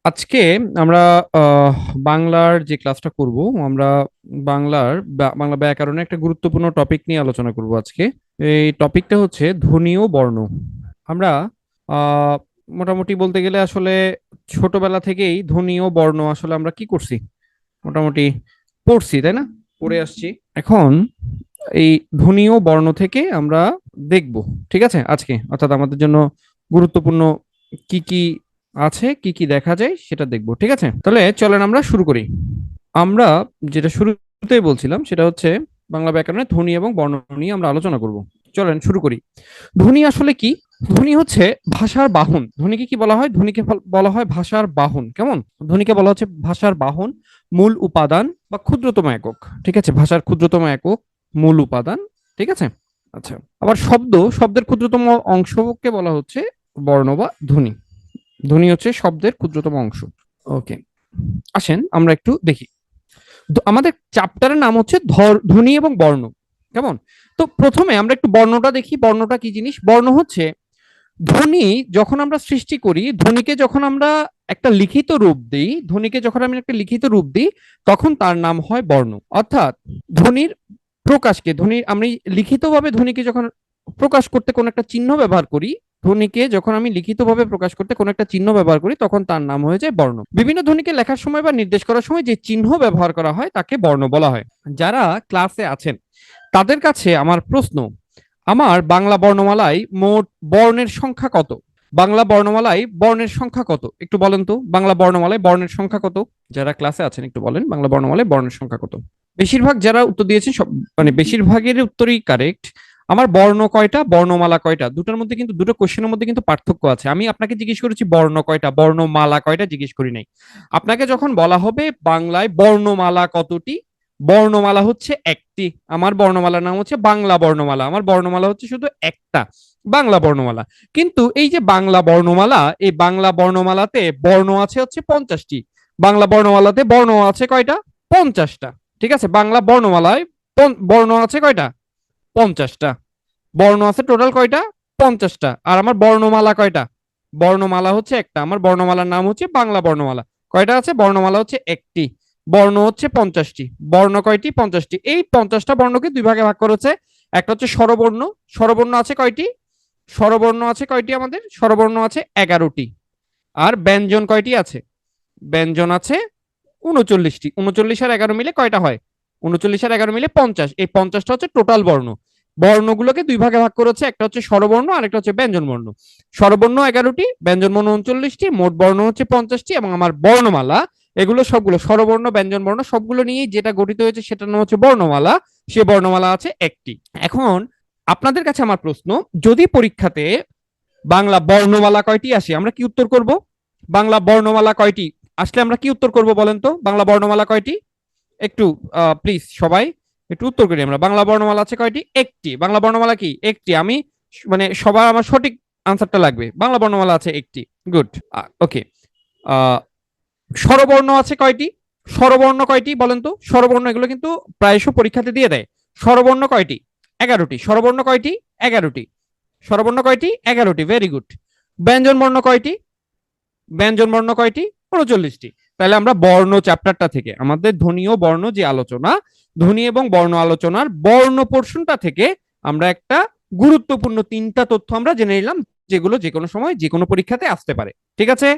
আজকে আমরা বাংলার যে ক্লাসটা করব আমরা বাংলা ব্যাকরণে একটা গুরুত্বপূর্ণ টপিক নিয়ে আলোচনা করব আজকে। এই টপিকটা হচ্ছে ধ্বনি ও বর্ণ। আমরা আহ মোটামুটি বলতে গেলে আসলে ছোটবেলা থেকেই ধ্বনি ও বর্ণ আসলে আমরা কি করছি, মোটামুটি পড়ছি, তাই না? পড়ে আসছি। এখন এই ধ্বনি ও বর্ণ থেকে আমরা দেখব, ঠিক আছে, আজকে অর্থাৎ আমাদের জন্য গুরুত্বপূর্ণ কি কি আছে, কি কি দেখা যায় সেটা দেখবো, ঠিক আছে? তাহলে চলেন আমরা শুরু করি। আমরা যেটা শুরুতেই বলছিলাম সেটা হচ্ছে বাংলা ব্যাকরণে ধ্বনি এবং বর্ণ নিয়ে আমরা আলোচনা করব। চলেন শুরু করি। ধ্বনি আসলে কি? ধ্বনি হচ্ছে ভাষার বাহন। ধ্বনিকে কি বলা হয়? ধ্বনিকে বলা হয় ভাষার বাহন। কেমন? ধ্বনিকে বলা হচ্ছে ভাষার বাহন, মূল উপাদান বা ক্ষুদ্রতম একক। ঠিক আছে, ভাষার ক্ষুদ্রতম একক, মূল উপাদান। ঠিক আছে, আচ্ছা। আবার শব্দের ক্ষুদ্রতম অংশকে বলা হচ্ছে বর্ণ বা ধ্বনি। ধ্বনি হচ্ছে শব্দের ক্ষুদ্রতম অংশ। ওকে, আসেন আমরা একটু দেখি। আমাদের চ্যাপ্টারের নাম হচ্ছে ধ্বনি এবং বর্ণ। কেমন? তো প্রথমে আমরা একটু বর্ণটা দেখি। বর্ণটা কি জিনিস? বর্ণ হচ্ছে ধ্বনি যখন আমরা সৃষ্টি করি, ধ্বনিকে যখন আমরা একটা লিখিত রূপ দিই, ধ্বনিকে যখন আমি একটা লিখিত রূপ দিই, তখন তার নাম হয় বর্ণ। অর্থাৎ ধ্বনির প্রকাশকে, আমি লিখিতভাবে ধ্বনিকে যখন প্রকাশ করতে কোনো একটা চিহ্ন ব্যবহার করি, ধ্বনিকে যখন আমি লিখিতভাবে প্রকাশ করতে কোনো একটা চিহ্ন ব্যবহার করি, তখন তার নাম হয়ে যায় বর্ণ। বিভিন্ন ধ্বনিকে লেখার সময় বা নির্দেশ করার সময় যে চিহ্ন ব্যবহার করা হয় তাকে বর্ণ বলা হয়। যারা ক্লাসে আছেন তাদের কাছে আমার প্রশ্ন, আমার বাংলা বর্ণমালায় মোট বর্ণের সংখ্যা কত? বাংলা বর্ণমালায় বর্ণের সংখ্যা কত একটু বলেন তো? বাংলা বর্ণমালায় বর্ণের সংখ্যা কত? যারা ক্লাসে আছেন একটু বলেন, বাংলা বর্ণমালায় বর্ণের সংখ্যা কত? বেশিরভাগ যারা উত্তর দিয়েছেন সব, মানে বেশিরভাগের উত্তরই কারেক্ট। আমার বর্ণ কয়টা, বর্ণমালা কয়টা, দুটোর মধ্যে কিন্তু, দুটো কোশ্চেনের মধ্যে কিন্তু পার্থক্য আছে। আমি আপনাকে জিজ্ঞেস করেছি বর্ণ কয়টা, বর্ণমালা কয়টা জিজ্ঞেস করি নাই। আপনাকে যখন বলা হবে বাংলায় বর্ণমালা কতটি, বর্ণমালা হচ্ছে একটি। আমার বর্ণমালার নাম হচ্ছে বাংলা বর্ণমালা, আমার বর্ণমালা হচ্ছে শুধু একটা, বাংলা বর্ণমালা। কিন্তু এই যে বাংলা বর্ণমালা, এই বাংলা বর্ণমালাতে বর্ণ আছে হচ্ছে 50টি। বাংলা বর্ণমালাতে বর্ণ আছে কয়টা? 50টা। ঠিক আছে, বাংলা বর্ণমালায় বর্ণ আছে কয়টা? 50টা। বর্ণ আছে টোটাল কয়টা? 50টা। আর আমার বর্ণমালা কয়টা? বর্ণমালা হচ্ছে একটা, আমার বর্ণমালার নাম হচ্ছে বাংলা বর্ণমালা। কয়টা আছে? বর্ণমালা হচ্ছে একটি, বর্ণ হচ্ছে 50টি। বর্ণ কয়টি? 50টি। এই 50টা বর্ণকে দুই ভাগে ভাগ করেছে। একটা হচ্ছে স্বরবর্ণ। স্বরবর্ণ আছে কয়টি? স্বরবর্ণ আছে কয়টি? আমাদের স্বরবর্ণ আছে 11টি। আর ব্যঞ্জন কয়টি আছে? ব্যঞ্জন আছে 39টি। 39 আর 11 মিলে কয়টা হয়? 39 আর 11 মিলে 50। এই 50টা হচ্ছে টোটাল বর্ণ। বর্ণগুলোকে দুই ভাগে ভাগ করেছে, একটা হচ্ছে স্বরবর্ণ আর একটা হচ্ছে ব্যঞ্জন বর্ণ। স্বরবর্ণ 11টি, ব্যঞ্জন বর্ণ 39টি, মোট বর্ণ হচ্ছে 50টি। এবং আমার বর্ণমালা, এগুলো সবগুলো স্বরবর্ণ ব্যঞ্জন বর্ণ সবগুলো নিয়ে যেটা গঠিত হয়েছে সেটার নাম হচ্ছে বর্ণমালা। সে বর্ণমালা আছে একটি। এখন আপনাদের কাছে আমার প্রশ্ন, যদি পরীক্ষাতে বাংলা বর্ণমালা কয়টি আসে, আমরা কি উত্তর করব? বাংলা বর্ণমালা কয়টি আসলে আমরা কি উত্তর করব বলেন তো? বাংলা বর্ণমালা কয়টি? একটু প্লিজ সবাই একটু উত্তর করি। আমরা বাংলা বর্ণমালা আছে কয়টি? একটি। বাংলা বর্ণমালা কি? একটি। আমি মানে সবার আমার সঠিক আনসারটা লাগবে। বাংলা বর্ণমালা আছে একটি। গুড। ওকে। স্বরবর্ণ আছে কয়টি? স্বরবর্ণ কয়টি বলেন তো? স্বরবর্ণ এগুলো কিন্তু প্রায়শ পরীক্ষাতে দিয়ে দেয়। স্বরবর্ণ কয়টি? 11টি। স্বরবর্ণ কয়টি? 11টি। স্বরবর্ণ কয়টি? 11টি। Very good. ব্যঞ্জন বর্ণ কয়টি? ব্যঞ্জন বর্ণ কয়টি? 39টি। তাহলে আমরা বর্ণ চ্যাপ্টারটা থেকে, আমাদের ধ্বনি ও বর্ণ যে আলোচনা, ধ্বনি এবং বর্ণ আলোচনার বর্ণ পোর্শনটা থেকে আমরা একটা গুরুত্বপূর্ণ তিনটা তথ্য আমরা জেনে নিলাম, যেগুলো যে কোনো সময় যে কোনো পরীক্ষাতে আসতে পারে। ঠিক আছে?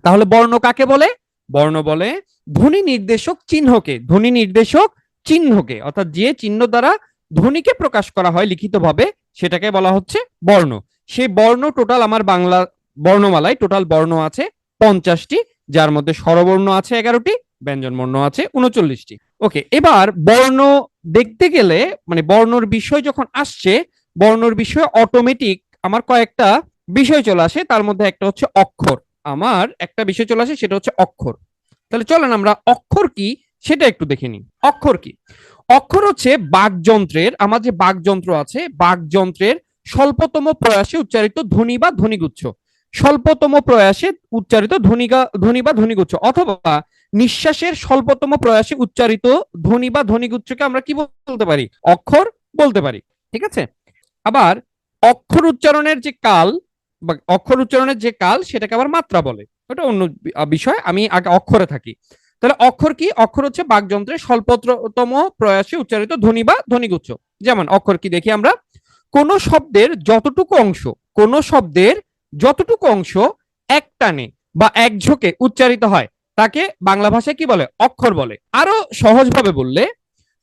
তাহলে বর্ণ কাকে বলে? বর্ণ বলে ধ্বনি নির্দেশক চিহ্নকে। ধ্বনি নির্দেশক চিহ্নকে, অর্থাৎ যে চিহ্ন দ্বারা ধ্বনিকে প্রকাশ করা হয় লিখিতভাবে, সেটাকে বলা হচ্ছে বর্ণ। সেই বর্ণ টোটাল আমার বাংলা বর্ণমালায় টোটাল বর্ণ আছে 50টি, যার মধ্যে স্বরবর্ণ আছে 11টি, ব্যঞ্জন বর্ণ আছে 39টি। ওকে, এবার বর্ণ দেখতে গেলে, মানে বর্ণর বিষয় যখন আসছে, বর্ণর বিষয় অটোমেটিক আমার কয়েকটা বিষয় চলে আসে। তার মধ্যে একটা হচ্ছে অক্ষর। আমার একটা বিষয় চলে আসে, সেটা হচ্ছে অক্ষর। তাহলে চলেন আমরা অক্ষর কি সেটা একটু দেখে নিই। অক্ষর কি? অক্ষর হচ্ছে বাকযন্ত্রের, আমার যে বাকযন্ত্র আছে, বাকযন্ত্রের স্বল্পতম প্রয়াসে উচ্চারিত ধ্বনি বা ধ্বনিগুচ্ছ। স্বল্পতম প্রয়াসে উচ্চারিত ধ্বনি বা ধ্বনিগুচ্ছ, অথবা নিঃশ্বাসের স্বল্পতম প্রয়াসে উচ্চারিত ধ্বনি বা ধ্বনিগুচ্ছকে আমরা কি বলতে পারি? অক্ষর বলতে পারি। ঠিক আছে? আবার অক্ষর উচ্চারণের যে কাল, বা অক্ষর উচ্চারণের যে কাল সেটাকে আবার মাত্রা বলে, ওটা অন্য বিষয়, আমি আগে অক্ষরে থাকি। তাহলে অক্ষর কি? অক্ষর হচ্ছে বাকযন্ত্রের স্বল্পতম প্রয়াসে উচ্চারিত ধ্বনি বা ধ্বনিগুচ্ছ। যেমন অক্ষর কি দেখি আমরা, কোন শব্দের যতটুকু অংশ, কোন শব্দের যতটুকু অংশ এক টানে বা এক ঝোঁকে উচ্চারিত হয় তাকে বাংলা ভাষায় কি বলে? অক্ষর বলে। আরো সহজভাবে বললে,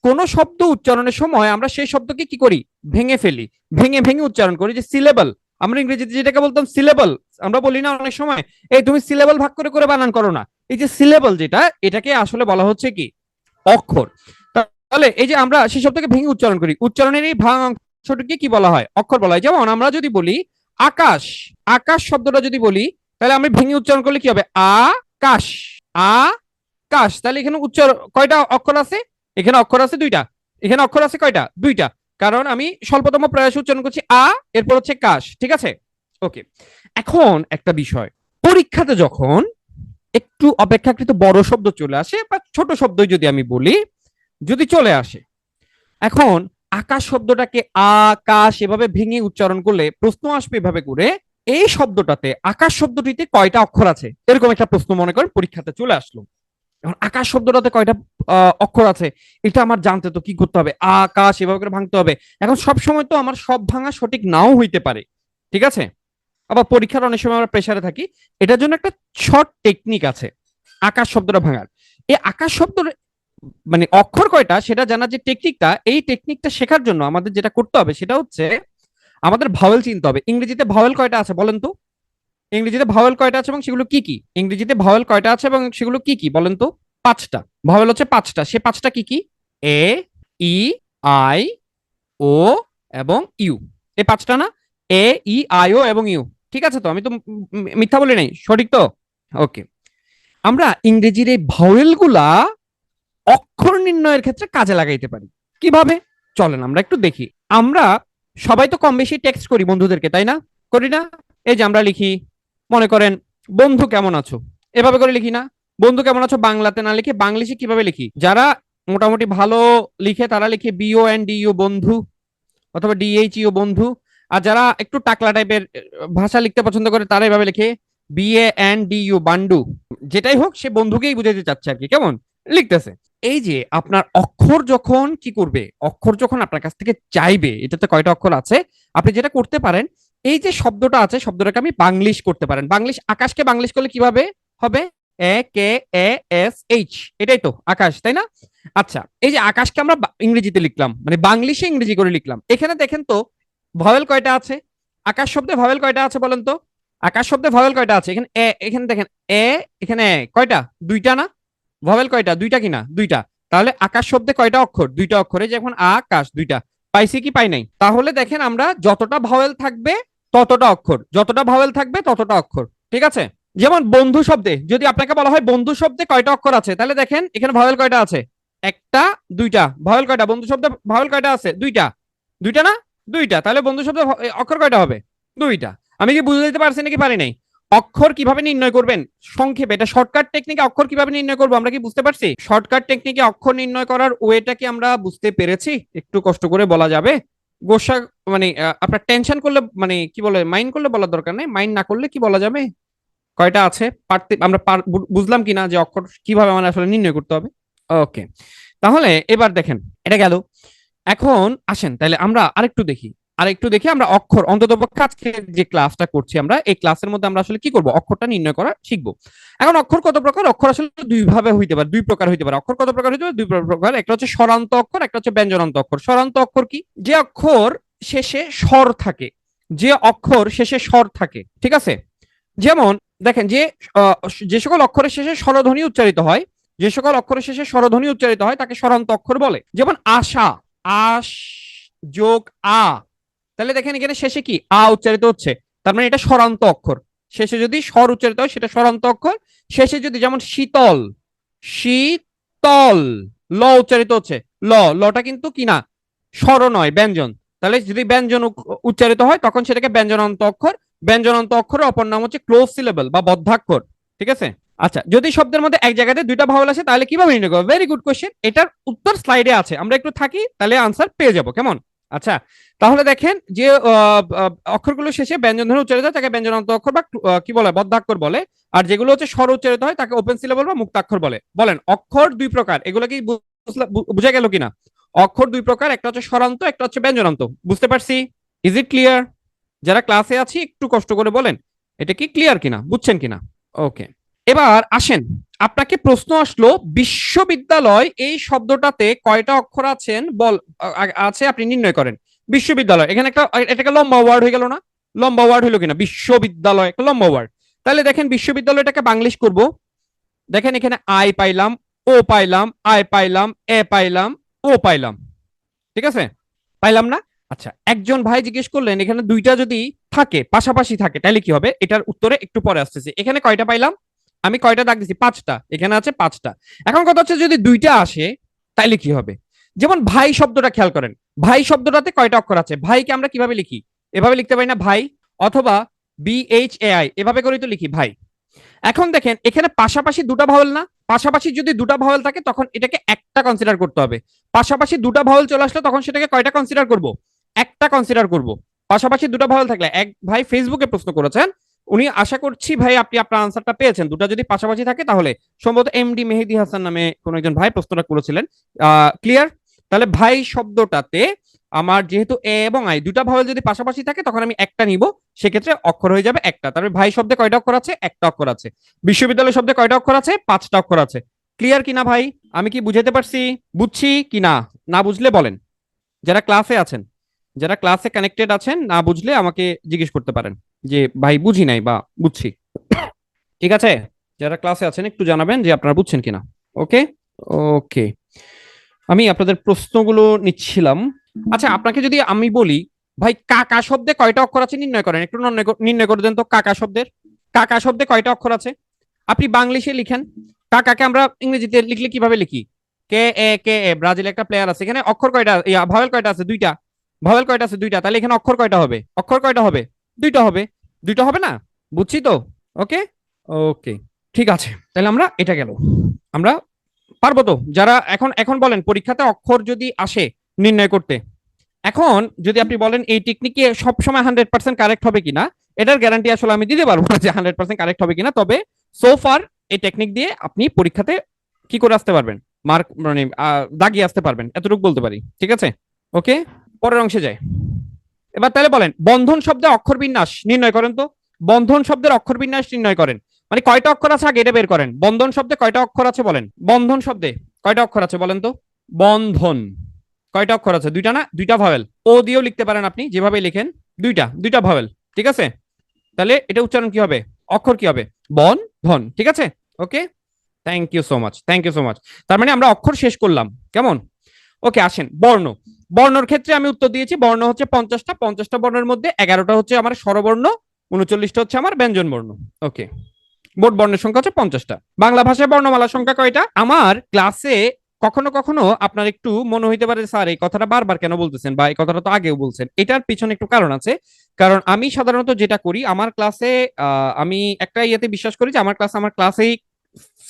কোন শব্দ উচ্চারণের সময় আমরা সেই শব্দকে কি করি? ভেঙে ফেলি, ভেঙে ভেঙে উচ্চারণ করি, যে সিলেবল, আমরা ইংরেজিতে যেটাকে বলতাম সিলেবল, আমরা বলি না অনেক সময়, এই তুমি সিলেবল ভাগ করে করে বানান করো না, এই যে সিলেবল যেটা, এটাকে আসলে বলা হচ্ছে কি? অক্ষর। তাহলে এই যে আমরা সেই শব্দকে ভেঙে উচ্চারণ করি, উচ্চারণের এই ভাঙ অংশটিকে কি বলা হয়? অক্ষর বলা হয়। যেমন আমরা যদি বলি আকাশ, আকাশ শব্দটা যদি বলি, তাহলে আমি ভেঙে উচ্চারণ করলে কি হবে? আকাশ, আকাশ। তাহলে এখানে উচ্চারণ কয়টা অক্ষর আছে? এখানে অক্ষর আছে দুইটা। এখানে অক্ষর আছে কয়টা? দুইটা। কারণ আমি স্বল্পতম প্রয়াস উচ্চারণ করছি এরপর হচ্ছে কাশ, ঠিক আছে? ওকে। এখন একটা বিষয়, পরীক্ষাতে যখন একটু অপেক্ষাকৃত বড় শব্দ চলে আসে বা ছোট শব্দ যদি আমি বলি, যদি চলে আসে, এখন আকাশ শব্দটাকে আকাশ এভাবে ভেঙে উচ্চারণ করলে প্রশ্ন আসবে এভাবে করে, এই শব্দটাতে আকাশ শব্দটিতে কয়টা অক্ষর আছে? এরকম একটা প্রশ্ন মনে করেন পরীক্ষাতে চলে আসলো। এখন আকাশ শব্দটাতে কয়টা অক্ষর আছে এটা আমার জানতে তো কি করতে হবে? আকাশ এভাবে করে ভাঙতে হবে। এখন সব সময় তো আমার সব ভাঙা সঠিক নাও হইতে পারে, ঠিক আছে? আবার পরীক্ষার অনেক সময় আমরা প্রেসারে থাকি, এটার জন্য একটা শর্ট টেকনিক আছে আকাশ শব্দটা ভাঙার। এই আকাশ শব্দ মানে অক্ষর কয়টা সেটা জানার যে টেকনিকটা, এই টেকনিকটা শেখার জন্য আমাদের যেটা করতে হবে সেটা হচ্ছে আমাদের ভাওয়েল চিনতে হবে। ইংরেজিতে ভাওয়েল কয়টা আছে বলেন তো? ইংরেজিতে ভাওয়েল কয়টা আছে এবং সেগুলো কি কি? ইংরেজিতে ভাওয়েল কয়টা আছে এবং সেগুলো কি কি বলেন তো? পাঁচটা। ভাওয়েল হচ্ছে পাঁচটা। সে পাঁচটা কি কি? এ, ই, আই, ও এবং ইউ। এই পাঁচটা না? এ, ই, আই, ও এবং ইউ। ঠিক আছে তো? আমি তো মিথ্যা বলি নাই, সঠিক তো? ওকে। আমরা ইংরেজির এই ভাওয়েল গুলা অক্ষর নির্ণয়ের ক্ষেত্রে কাজে লাগাইতে পারি। কিভাবে? চলেন আমরা একটু দেখি। আমরা সবাই তো কম বেশি টেক্সট করি বন্ধুদেরকে, তাই না? করি না? এই যে আমরা লিখি, মনে করেন বন্ধু কেমন আছো, এভাবে করে লিখি না? বন্ধু কেমন আছো বাংলাতে না লিখে বাংলিশে কিভাবে লিখি? যারা মোটামুটি ভালো লিখে তারা লিখে বিও এন্ড ডিইউ বন্ধু, অথবা ডিএইচইউ বন্ধু। আর যারা একটু টাকলা টাইপের ভাষা লিখতে পছন্দ করে তারা এভাবে লিখে BANDU বান্ডু। যেটাই হোক সে বন্ধুকেই বুঝাতে চাচ্ছে আর কি, কেমন লিখতেছে। এই যে আপনার অক্ষর যখন কি করবে, অক্ষর যখন আপনার কাছ থেকে চাইবে এটাতে কয়টা অক্ষর আছে, আপনি যেটা করতে পারেন, এই যে শব্দটা আছে শব্দটাকে আমি বাংলিশ করতে পারেন। বাংলিশ, আকাশকে বাংলিশ করলে কিভাবে হবে? AKASH, এটাই তো আকাশ, তাই না? আচ্ছা, এই যে আকাশকে আমরা ইংরেজিতে লিখলাম, মানে বাংলিশে ইংরেজি করে লিখলাম, এখানে দেখেন তো ভাওয়েল কয়টা আছে? আকাশ শব্দে ভাওয়েল কয়টা আছে বলেন তো? আকাশ শব্দে ভাওয়েল কয়টা আছে? এখানে এখানে দেখেন এখানে কয়টা? দুইটা না? ভাওয়েল কয়টা? দুইটা কিনা? দুইটা। তাহলে আকাশ শব্দে কয়টা অক্ষর? দুইটা অক্ষরে, যে এখন আকাশ দুইটা। পাইছি কি পাই নাই? তাহলে দেখেন আমরা যতটা ভাওয়েল থাকবে ততটা অক্ষর, যতটা ভাওয়েল থাকবে ততটা অক্ষর, ঠিক আছে? যেমন বন্ধু শব্দে যদি আপনাকে বলা হয় বন্ধু শব্দে কয়টা অক্ষর আছে, তাহলে দেখেন এখানে ভাওয়েল কয়টা আছে? একটা, দুইটা। ভাওয়েল কয়টা? বন্ধু শব্দে ভাওয়েল কয়টা আছে? দুইটা। দুইটা না? দুইটা। তাহলে বন্ধু শব্দে অক্ষর কয়টা হবে? দুইটা। আমি কি বুঝে দিতে পারছি নাকি পারি নাই? অক্ষর কিভাবে নির্ণয় করবেন সংক্ষেপে, এটা শর্টকাট টেকনিকে অক্ষর কিভাবে নির্ণয় করবো আমরা কি বুঝতে পারছি? শর্টকাট টেকনিকে অক্ষর নির্ণয় করার ওয়েটা কি আমরা বুঝতে পেরেছি? একটু কষ্ট করে বলা যাবে? গোসা মানে আপনার টেনশন করলে, মানে কি বলে, মাইন্ড করলে বলার দরকার নেই, মাইন্ড না করলে কি বলা যাবে? কয়টা আছে পারতে আমরা বুঝলাম কিনা যে অক্ষর কিভাবে মানে আসলে নির্ণয় করতে হবে? ওকে। তাহলে এবার দেখেন, এটা গেল। এখন আসেন তাহলে আমরা আরেকটু দেখি আমরা অক্ষর, অন্ততপক্ষে আজকে যে ক্লাসটা করছি আমরা এই ক্লাসের মধ্যে আমরা আসলে কি করব, অক্ষরটা নির্ণয় করা শিখবো। এখন অক্ষর কত প্রকার? অক্ষর আসলে দুই ভাবে হইতে পারে, দুই প্রকার হইতে পারে। অক্ষর কত প্রকার হইতে পারে? দুই প্রকার। একটা হচ্ছে স্বরান্ত অক্ষর, একটা হচ্ছে ব্যঞ্জনান্ত অক্ষর। স্বরান্ত অক্ষর কি? যে অক্ষর শেষে স্বর থাকে, যে অক্ষর শেষে স্বর থাকে, ঠিক আছে? যেমন দেখেন যে আহ, যে সকল অক্ষরের শেষে স্বরধ্বনি উচ্চারিত হয়, যে সকল অক্ষরের শেষে স্বরধ্বনি উচ্চারিত হয় তাকে স্বরান্ত অক্ষর বলে। যেমন আশা, আশ যোগ আ, তাহলে দেখেন এখানে শেষে কি উচ্চারিত হচ্ছে, তার মানে এটা স্বরান্ত অক্ষর। শেষে যদি স্বর উচ্চারিত হয় সেটা স্বরান্ত অক্ষর। শেষে যদি, যেমন শীতল, শীতল, ল উচ্চারিত হচ্ছে, লটা কিন্তু কি না, স্বর নয়, ব্যঞ্জন। তাহলে যদি ব্যঞ্জন উচ্চারিত হয় তখন সেটাকে ব্যঞ্জনান্ত অক্ষর। ব্যঞ্জনান্ত অক্ষরের অপর নাম হচ্ছে ক্লোজ সিলেবল বা বদ্ধাক্ষর, ঠিক আছে? আচ্ছা, যদি শব্দের মধ্যে এক জায়গাতে দুইটা ভাওয়াল আসে তাহলে কিভাবে নির্ণয় করবো? ভেরি গুড কোশ্চেন, এটার উত্তর স্লাইডে আছে, আমরা একটু থাকি তাহলে আনসার পেয়ে যাবো, কেমন? আচ্ছা, তাহলে দেখেন যে অক্ষরগুলো শেষে ব্যঞ্জন ধ্বনি উচ্চারিত হয় তাকে ব্যঞ্জনান্ত অক্ষর বা কি বলে বদ্ধাক্ষর বলে, আর যেগুলো হচ্ছে স্বর উচ্চারিত হয় তাকে ওপেন সিলেবল বা মুক্তাক্ষর বলে। বলেন অক্ষর দুই প্রকার, এগুলো কি বুঝা গেল কিনা? অক্ষর দুই প্রকার, একটা হচ্ছে স্বরান্ত, একটা হচ্ছে ব্যঞ্জনান্ত। বুঝতে পারছি? Is it clear? যারা ক্লাসে আছি একটু কষ্ট করে বলেন এটা কি ক্লিয়ার কিনা, বুঝছেন কিনা। ওকে, এবার আসেন, আপনাকে প্রশ্ন আসলো বিশ্ববিদ্যালয় এই শব্দটাতে কয়টা অক্ষর আছেন বল আছে আপনি নির্ণয় করেন। বিশ্ববিদ্যালয়, এখানে একটা এটাকে লম্বা ওয়ার্ড হয়ে গেল না? লম্বা ওয়ার্ড হইলো কিনা? বিশ্ববিদ্যালয় একটা লম্বা ওয়ার্ড। তাহলে দেখেন বিশ্ববিদ্যালয়টাকে বাংলিশ করব। দেখেন এখানে আই পাইলাম, ও পাইলাম, আই পাইলাম, এ পাইলাম, ও পাইলাম। ঠিক আছে, পাইলাম না? আচ্ছা, একজন ভাই জিজ্ঞেস করলেন এখানে দুইটা যদি থাকে, পাশাপাশি থাকে, তাহলে কি হবে? এটার উত্তরে একটু পরে আসতেছি। এখানে কয়টা পাইলাম? আমি কয়টা দাগ দিছি? পাঁচটা। এখানে আছে পাঁচটা। এখন কথা হচ্ছে যদি দুইটা আসে তাইলে কি হবে? যেমন ভাই শব্দটা খেয়াল করেন, ভাই শব্দটাতে কয়টা অক্ষর আছে? ভাইকে আমরা কিভাবে লিখি? এভাবে লিখতে পারি না ভাই, অথবা BHAI এভাবে করে তো লিখি ভাই। এখন দেখেন এখানে পাশাপাশি দুটা ভাওয়েল না? পাশাপাশি যদি দুটা ভাওয়েল থাকে তখন এটাকে একটা কনসিডার করতে হবে। পাশাপাশি দুটা ভাওয়েল চলে আসলে তখন সেটাকে কয়টা কনসিডার করব? একটা কনসিডার করব। পাশাপাশি দুটা ভাওয়েল থাকলে, এক ভাই ফেসবুকে প্রশ্ন করেছেন, উনি আশা করছি ভাই আপনি আপনার আনসারটা পেয়েছেন। দুটা যদি পাশাপাশি থাকে তাহলে সম্ভবত MD মেহেদি হাসান নামে কোন একজন ভাই প্রশ্নটা করেছিলেন। ক্লিয়ার? তাহলে ভাই শব্দটাতে আমার যেহেতু এ এবং আই দুটা ভাওয়েল যদি পাশাপাশি থাকে তখন আমি একটা নিব, সেক্ষেত্রে অক্ষর হয়ে যাবে একটা। তারপরে ভাই শব্দে কয়টা অক্ষর আছে? একটা অক্ষর আছে। বিশ্ববিদ্যালয় শব্দে কয়টা অক্ষর আছে? পাঁচটা অক্ষর আছে। ক্লিয়ার কিনা ভাই? আমি কি বুঝাতে পারছি? বুঝছি কি না? না বুঝলে বলেন। যারা ক্লাসে আছেন, যারা ক্লাসে কানেক্টেড আছেন, না বুঝলে আমাকে জিজ্ঞেস করতে পারেন যে ভাই বুঝি নাই বা বুঝছি। ঠিক আছে, যারা ক্লাসে আছেন একটু জানাবেন যে আপনারা বুঝছেন কিনা। ওকে, ওকে, আমি আপনাদের প্রশ্নগুলো নিচ্ছিলাম। আচ্ছা, আপনাকে যদি আমি বলি ভাই কাকা শব্দে কয়টা অক্ষর আছে নির্ণয় করেন, একটু নির্ণয় করে দেন তো। কাকা শব্দের, কাকা শব্দে কয়টা অক্ষর আছে? আপনি বাংলিশে লিখেন। কাকাকে আমরা ইংরেজিতে লিখলে কিভাবে লিখি? কে এ ব্রাজিল একটা প্লেয়ার আছে, এখানে অক্ষর কয়টা, ভাওয়েল কয়টা আছে? দুইটা। ভাওয়েল কয়টা আছে? দুইটা। তাহলে এখানে অক্ষর কয়টা হবে? অক্ষর কয়টা হবে? দুইটা হবে। দুইটা হবে না? বুঝছি তো। ওকে, ওকে, ঠিক আছে, তাহলে আমরা এটা গেল। আমরা পারবো তো? যারা এখন এখন বলেন পরীক্ষাতে অক্ষর যদি আসে নির্ণয় করতে, এখন যদি আপনি বলেন এই টেকনিকে সবসময় 100% কারেক্ট হবে কিনা, এটার গ্যারান্টি আসলে আমি দিতে পারবো না যে 100% কারেক্ট হবে কিনা। তবে সো ফার এই টেকনিক দিয়ে আপনি পরীক্ষাতে কি করে আসতে পারবেন, মার্ক মানে দাগিয়ে আসতে পারবেন, এতটুকু বলতে পারি। ঠিক আছে, ওকে, পরের অংশে যাই। এবার তাহলে বলেন বন্ধন শব্দে অক্ষর বিন্যাস নির্ণয় করেন তো। বন্ধন শব্দের অক্ষর বিন্যাস নির্ণয় করেন, মানে কয়টা অক্ষর আছে আগে এটা বের করেন। বন্ধন শব্দে কয়টা অক্ষর আছে বলেন? বন্ধন শব্দে কয়টা অক্ষর আছে বলেন তো? বন্ধন কয়টা অক্ষর আছে? দুইটা না? দুইটা ভাওয়েল। ও দিয়েও লিখতে পারেন আপনি, যেভাবে লিখেন। দুইটা, দুইটা ভাওয়েল। ঠিক আছে, তাহলে এটা উচ্চারণ কি হবে? অক্ষর কি হবে? বন ধন। ঠিক আছে, okay, thank you so much, thank you so much. তার মানে আমরা অক্ষর শেষ করলাম, কেমন? ওকে, আসেন বর্ণ। বর্ণর ক্ষেত্রে আমি উত্তর দিয়েছি, বর্ণ হচ্ছে 50টা। 50টা বর্ণের মধ্যে 11টা হচ্ছে আমার স্বরবর্ণ, 39টা হচ্ছে আমার ব্যঞ্জন বর্ণ। ওকে, মোট বর্ণের সংখ্যা হচ্ছে 50টা। বাংলা ভাষায় বর্ণমালার সংখ্যা কয়টা? আমার ক্লাসে কখনো কখনো আপনার একটু মনে হইতে পারে স্যার এই কথাটা বারবার কেন বলতেছেন, বা এই কথাটা তো আগেও বলছেন। এটার পিছনে একটু কারণ আছে। কারণ আমি সাধারণত যেটা করি আমার ক্লাসে, আমি একটা ইয়েতে বিশ্বাস করি যে আমার ক্লাসেই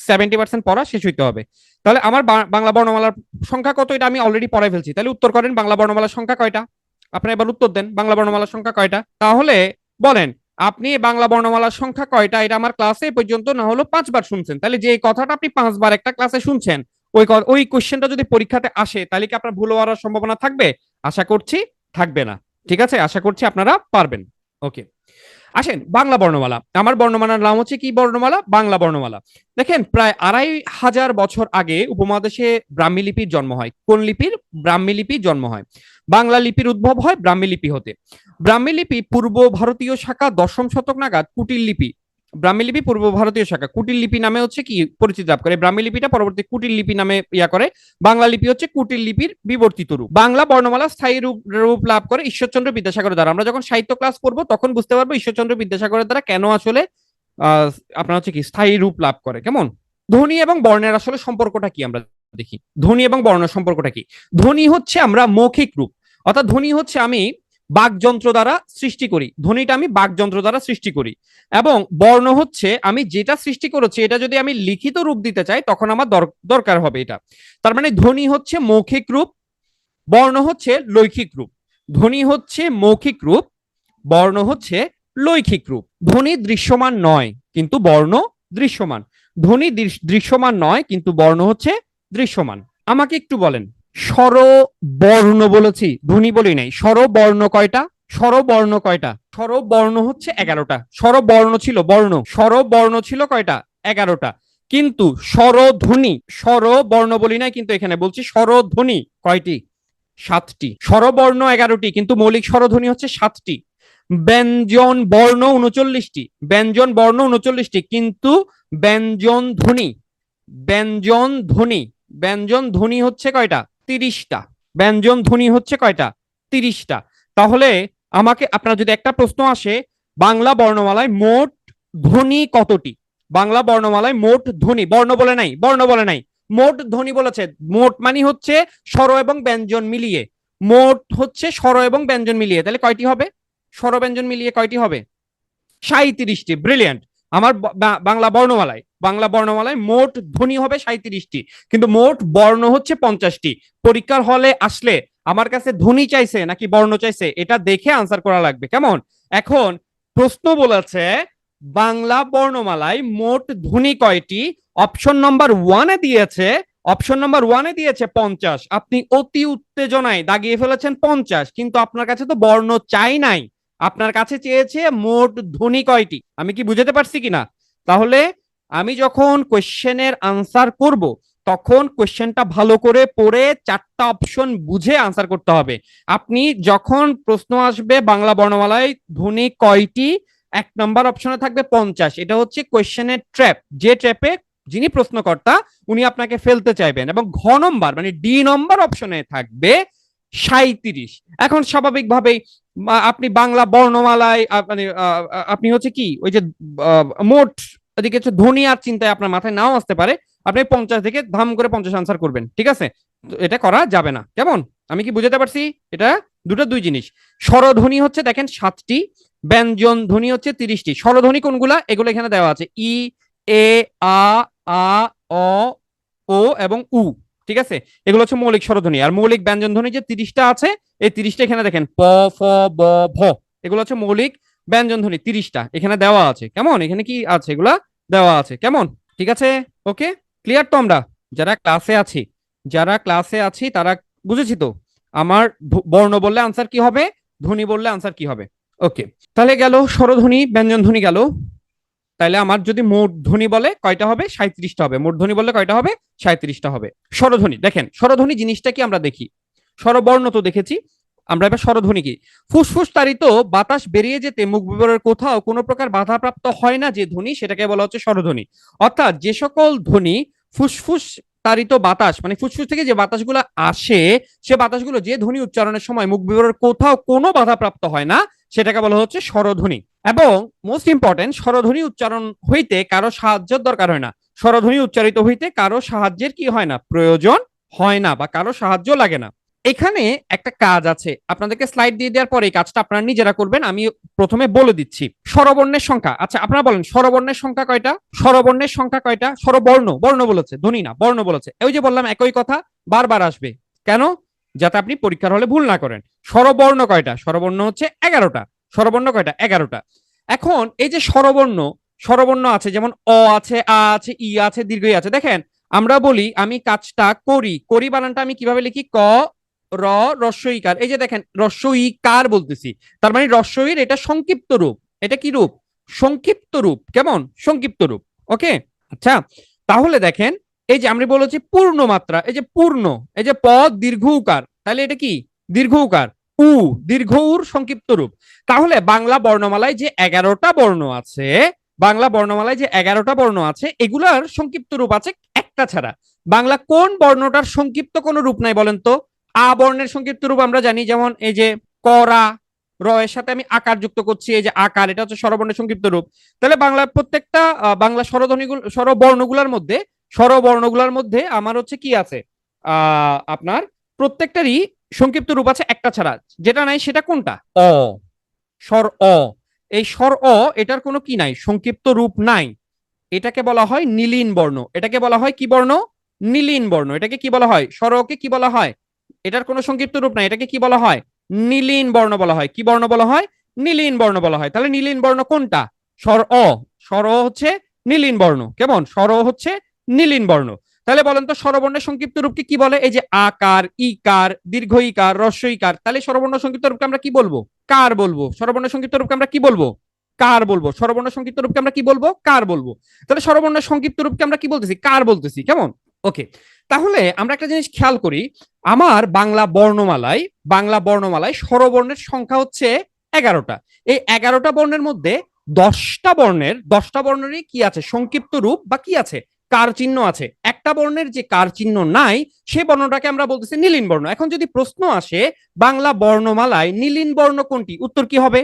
70% পড়া শেষ হইতে হবে। তাহলে আমার বাংলা বর্ণমালার সংখ্যা কত এটা আমি অলরেডি পড়াই ফেলছি। তাহলে উত্তর করেন বাংলা বর্ণমালার সংখ্যা কয়টা? আপনি এবার উত্তর দেন বাংলা বর্ণমালার সংখ্যা কয়টা। তাহলে বলেন আপনি বাংলা বর্ণমালার সংখ্যা কয়টা, এটা আমার ক্লাসে পর্যন্ত না হলো 5বার শুনছেন। তাহলে যে কথাটা আপনি 5বার একটা ক্লাসে শুনছেন, ওই কোশ্চেনটা যদি পরীক্ষাতে আসে তাহলে কি আপনার ভুল হওয়ার সম্ভাবনা থাকবে? আশা করছি থাকবে না। ঠিক আছে, আশা করছি আপনারা পারবেন। ওকে, আসেন বাংলা বর্ণমালা। আমার বর্ণমালার নাম হচ্ছে কি? বর্ণমালা, বাংলা বর্ণমালা। দেখেন প্রায় 2500 বছর আগে উপমহাদেশে ব্রাহ্মী লিপির জন্ম হয়। কোন লিপির? ব্রাহ্মী লিপির জন্ম হয়। বাংলা লিপির উদ্ভব হয় ব্রাহ্মী লিপি হতে। ব্রাহ্মী লিপি পূর্ব ভারতীয় শাখা 10ম শতক নাগাদ কুটিল লিপি। ব্রাহ্মী লিপি পূর্ব ভারতীয় শাখা কুটিল লিপি নামে হচ্ছে কি পরিচিতি লাভ করে। ব্রাহ্মী লিপিটা পরবর্তী কুটিল লিপি নামে ইয়া করে। বাংলা লিপি হচ্ছে কুটিল লিপির বিবর্তিত রূপ। বাংলা বর্ণমালা স্থায়ী রূপ লাভ করে ঈশ্বরচন্দ্র বিদ্যাসাগরের দ্বারা। আমরা যখন সাহিত্য ক্লাস করব তখন বুঝতে পারবো ঈশ্বরচন্দ্র বিদ্যাসাগরের দ্বারা কেন আসলে আপনার হচ্ছে কি স্থায়ী রূপ লাভ করে। কেমন? ধ্বনি এবং বর্ণের আসলে সম্পর্কটা কি আমরা দেখি। ধ্বনি এবং বর্ণের সম্পর্কটা কি? ধ্বনি হচ্ছে আমরা মৌখিক রূপ, অর্থাৎ ধ্বনি হচ্ছে আমি বাকযন্ত্র দ্বারা সৃষ্টি করি। ধ্বনিটা আমি বাকযন্ত্র দ্বারা সৃষ্টি করি। এবং বর্ণ হচ্ছে আমি যেটা সৃষ্টি করেছি এটা যদি আমি লিখিত রূপ দিতে চাই তখন আমার দরকার হবে এটা। তার মানে ধ্বনি হচ্ছে মৌখিক রূপ, বর্ণ হচ্ছে লৈখিক রূপ। ধ্বনি হচ্ছে মৌখিক রূপ, বর্ণ হচ্ছে লৈখিক রূপ। ধ্বনি দৃশ্যমান নয় কিন্তু বর্ণ দৃশ্যমান। ধ্বনি দৃশ্যমান নয় কিন্তু বর্ণ হচ্ছে দৃশ্যমান। আমাকে একটু বলেন, স্বরবর্ণ বলেছি, ধ্বনি বলি নাই। স্বরবর্ণ কয়টা? স্বরবর্ণ কয়টা? স্বরবর্ণ হচ্ছে 11টা। স্বরবর্ণ ছিল বর্ণ, স্বরবর্ণ ছিল কয়টা? 11টা। কিন্তু স্বরধ্বনি, স্বরবর্ণ বলি নাই কিন্তু এখানে বলছি স্বরধ্বনি কয়টি? 7টি। স্বরবর্ণ 11টি কিন্তু মৌলিক স্বরধ্বনি হচ্ছে 7টি। ব্যঞ্জন বর্ণ 39টি, ব্যঞ্জন বর্ণ 39টি কিন্তু ব্যঞ্জন ধ্বনি, ব্যঞ্জন ধ্বনি, ব্যঞ্জন ধ্বনি হচ্ছে কয়টা? 30টা। ব্যঞ্জন ধ্বনি হচ্ছে কয়টা? 30টা। তাহলে আমাকে আপনার যদি একটা প্রশ্ন আসে, বাংলা বর্ণমালায় মোট ধ্বনি কতটি? বাংলা বর্ণমালায় মোট ধ্বনি, বর্ণ বলে নাই, বর্ণ বলে নাই, মোট ধ্বনি বলেছে। মোট মানে হচ্ছে স্বর এবং ব্যঞ্জন মিলিয়ে, মোট হচ্ছে স্বর এবং ব্যঞ্জন মিলিয়ে। তাহলে কয়টি হবে? স্বর ব্যঞ্জন মিলিয়ে কয়টি হবে? 37টি। ব্রিলিয়ান্ট। আমার বাংলা বর্ণমালায়, বাংলা বর্ণমালায় মোট ধ্বনি হবে 37টি কিন্তু মোট বর্ণ হচ্ছে 50টি। পরীক্ষার হলে আসলে আমার কাছে ধ্বনি চাইছে নাকি বর্ণ চাইছে এটা দেখে আনসার করা লাগবে, কেমন? এখন প্রশ্ন বলেছে বাংলা বর্ণমালায় মোট ধ্বনি কয়টি? অপশন নাম্বার 1-এ দিয়েছে, অপশন নাম্বার 1-এ দিয়েছে 50। আপনি অতি উত্তেজনায় দাগিয়ে ফেলেছেন 50, কিন্তু আপনার কাছে তো বর্ণ চাই নাই, আপনার কাছে চেয়েছে মোট ধ্বনি কয়টি। আমি কি বুঝাতে পারছি কিনা? তাহলে আমি যখন কোশ্চেনের আনসার করব তখন কোশ্চেনটা ভালো করে পড়ে 4টা অপশন বুঝে আনসার করতে হবে। আপনি যখন প্রশ্ন আসবে বাংলা বর্ণমালায় ধ্বনি কয়টি, 1 নম্বর অপশনে থাকবে 50। এটা হচ্ছে কোশ্চেনের ট্র্যাপ, যে ট্র্যাপে যিনি প্রশ্নকর্তা উনি আপনাকে ফেলতে চাইবেন। এবং ঘ নম্বর মানে ডি নম্বর অপশনে থাকবে 37। এখন স্বাভাবিকভাবেই আপনি বাংলা বর্ণমালায় মানে আপনি হচ্ছে কি ওই যে মোট এদিকে হচ্ছে ধ্বনি আর চিন্তায় আপনার মাথায় নাও আসতে পারে, আপনি 50 থেকে ধাম করে 50 আনসার করবেন, ঠিক আছে? এটা করা যাবে না, কেমন? আমি কি বুঝাতে পারছি? এটা দুই জিনিস। স্বরধ্বনি হচ্ছে দেখেন 7টি, ব্যঞ্জন ধ্বনি হচ্ছে 30টি। স্বরধ্বনি কোনগুলা? এগুলো এখানে দেওয়া আছে, ই, এ, আ, আ, অ, ও এবং উ, ঠিক আছে? এগুলো হচ্ছে মৌলিক স্বরধ্বনি। আর মৌলিক ব্যঞ্জন ধ্বনি যে 30টা আছে, এই 30টা এখানে দেখেন, প, ফ, ব, ভ, এগুলো হচ্ছে মৌলিক ব্যঞ্জন ধ্বনি 30টা এখানে দেওয়া আছে, কেমন? এখানে কি আছে? এগুলা দেওয়া আছে, কেমন? ঠিক আছে, ওকে, ক্লিয়ার তো? আমরা যারা ক্লাসে আছি, যারা ক্লাসে আছি তারা বুঝেছি তো আমার বর্ণ বললে আনসার কি হবে, ধ্বনি বললে আনসার কি হবে। ওকে, তাহলে গেল স্বরধ্বনি ব্যঞ্জন ধ্বনি গেল। তাহলে আমার যদি মোট ধ্বনি বলে কয়টা হবে? 37টা হবে। মোট ধ্বনি বললে কয়টা হবে? 37টা হবে। স্বরধ্বনি দেখেন, স্বরধ্বনি জিনিসটা কি আমরা দেখি, স্বরবর্ণ তো দেখেছি, আমরা এবার স্বরধ্বনি কি। ফুসফুস তাড়িত বাতাস বেরিয়ে যেতে মুখ বিবরের কোথাও কোনো প্রকার বাধাপ্রাপ্ত হয় না যে ধ্বনি, সেটাকে বলা হচ্ছে স্বরধ্বনি। অর্থাৎ যে সকল ধ্বনি ফুসফুস তাড়িত বাতাস মানে ফুসফুস থেকে যে বাতাসগুলো আসে, সে বাতাসগুলো যে ধ্বনি উচ্চারণের সময় মুখ বিবরের কোথাও কোনো বাধাপ্রাপ্ত হয় না, সেটাকে বলা হচ্ছে স্বরধ্বনি। এবং মোস্ট ইম্পর্টেন্ট, স্বরধ্বনি উচ্চারণ হইতে কারো সাহায্যের দরকার হয় না। স্বরধ্বনি উচ্চারিত হইতে কারো সাহায্যের কি হয় না? প্রয়োজন হয় না, বা কারো সাহায্য লাগে না। এখানে একটা কাজ আছে, আপনাদেরকে স্লাইড দিয়ে দেওয়ার পরে এই কাজটা আপনারা নিজেরা করবেন। আমি প্রথমে বলে দিচ্ছি স্বরবর্ণের সংখ্যা। আচ্ছা, আপনারা বলেন স্বরবর্ণের সংখ্যা কয়টা? স্বরবর্ণের সংখ্যা কয়টা? স্বরবর্ণ, বর্ণ বলেছে, ধ্বনি না, বর্ণ বলেছে। ওই যে বললাম একই কথা বারবার আসবে, কেন? যাতে আপনি পরীক্ষার হলে ভুল না করেন। স্বরবর্ণ কয়টা? স্বরবর্ণ হচ্ছে 11টা। স্বরবর্ণ কয়টা? 11টা। এখন এই যে স্বরবর্ণ, স্বরবর্ণ আছে যেমন অ আছে, আ আছে, ই আছে, দীর্ঘ ই আছে। দেখেন আমরা বলি আমি কাজটা করি, করি বানানটা আমি কিভাবে লিখি? ক, র, রস্বইকার। এই যে দেখেন রস্বইকার বলতেছি, তার মানে রস্বইর এটা সংক্ষিপ্ত রূপ। এটা কি রূপ? সংক্ষিপ্ত রূপ, কেমন? সংক্ষিপ্ত রূপ, ওকে। আচ্ছা, তাহলে দেখেন এই যে আমি বলেছি পূর্ণ মাত্রা, এই যে পূর্ণ, এই যে প দীর্ঘ উকার, তাহলে এটা কি? দীর্ঘ উকার। উ দীর্ঘ উর সংক্ষিপ্ত রূপ। তাহলে বাংলা বর্ণমালায় যে 11টা বর্ণ আছে, বাংলা বর্ণমালায় যে 11টা বর্ণ আছে, এগুলার সংক্ষিপ্ত রূপ আছে একটা ছাড়া। বাংলা কোন বর্ণটার সংক্ষিপ্ত কোনো রূপ নাই বলেন তো? আ বর্ণের সংক্ষিপ্ত রূপ আমরা জানি, যেমন এই যে করা, র এর সাথে আমি আকার যুক্ত করছি, এই যে আকার, এটা হচ্ছে স্বরবর্ণের সংক্ষিপ্ত রূপ। তাহলে বাংলা প্রত্যেকটা বাংলা স্বরধ্বনিগুলো, স্বরবর্ণগুলোর মধ্যে, স্বরবর্ণগুলোর মধ্যে আমার হচ্ছে কি আছে? আপনার প্রত্যেকটারই সংক্ষিপ্ত রূপ আছে একটা ছাড়া, যেটা নাই সেটা কোনটা? অ, স্বর অ। এই স্বর অ এটার কোনো কি নাই? সংক্ষিপ্ত রূপ নাই। এটাকে বলা হয় নীলিন বর্ণ। এটাকে বলা হয় কি বর্ণ? নীলিন বর্ণ। এটাকে কি বলা হয়? স্বরকে কি বলা হয়? এটার কোনো সংক্ষিপ্ত রূপ নাই, এটাকে কি বলা হয়? নীলিন বর্ণ বলা হয়। কি বর্ণ বলা হয়? নীলিন বর্ণ বলা হয়। তাহলে নীলিন বর্ণ কোনটা? স্বর অ। স্বর হচ্ছে নীলিন বর্ণ। কেমন? স্বর হচ্ছে নীলিন বর্ণ। তাহলে বলেন তো স্বরবর্ণের সংক্ষিপ্ত রূপকে কি বলে? এই যে আকার, ইকার, দীর্ঘ ইকার, হ্রস্ব ইকার। তাহলে স্বরবর্ণ সংক্ষিপ্ত রূপকে আমরা কি বলবো? কার বলবো। স্বরবর্ণ সংক্ষিপ্ত রূপকে আমরা কি বলবো? কার বলবো। স্বরবর্ণ সংক্ষিপ্ত রূপকে আমরা কি বলবো? কার বলবো। তাহলে স্বরবর্ণের সংক্ষিপ্ত রূপকে আমরা কি বলতেছি? কার বলতেছি। কেমন? ওকে। তাহলে আমরা একটা জিনিস খেয়াল করি, আমার বাংলা বর্ণমালায় স্বরবর্ণের সংখ্যা হচ্ছে 11টা। এই 11টা বর্ণের মধ্যে 10টা বর্ণেরই কি আছে? সংক্ষিপ্ত রূপ বা কি আছে? কার চিহ্ন আছে। একটা বর্ণের যে কার চিহ্ন নাই, সে বর্ণটাকে আমরা বলতেছি নীলিন বর্ণ। এখন যদি প্রশ্ন আসে বাংলা বর্ণমালায় নীলিন বর্ণ কোনটি, উত্তর কি হবে?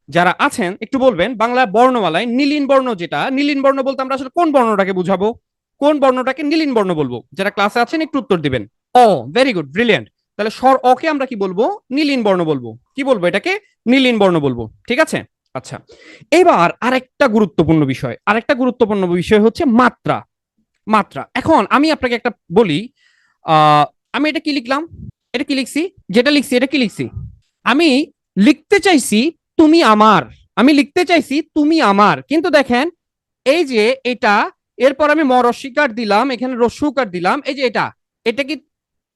যারা আছেন একটু বলবেন, বাংলা বর্ণমালায় নীলিন বর্ণ যেটা, নীলিন বর্ণ বলতে আমরা আসলে কোন বর্ণটাকে বুঝাবো? কোন বর্ণটাকে নীলিন বর্ণ বলবো? যারা ক্লাসে আছেন একটু উত্তর দিবেন। অ। Very good, brilliant. তাহলে স্বর অকে আমরা কি বলবো? নীলিন বর্ণ বলবো। কি বলবো? এটাকে নীলিন বর্ণ বলবো। ঠিক আছে? আচ্ছা, এবার আরেকটা গুরুত্বপূর্ণ বিষয় হচ্ছে মাত্রা। মাত্রা। এখন আমি আপনাকে একটা বলি, আমি এটা কি লিখলাম? এটা কি লিখছি? যেটা লিখছি এটা কি লিখছি? আমি লিখতে চাইছি তুমি আমার। আমি লিখতে চাইছি তুমি আমার, কিন্তু দেখেন এই যে এটা, এরপর আমি মরস্বীকার দিলাম, এখানে রস্যুকার দিলাম, এই যে এটা, এটা কি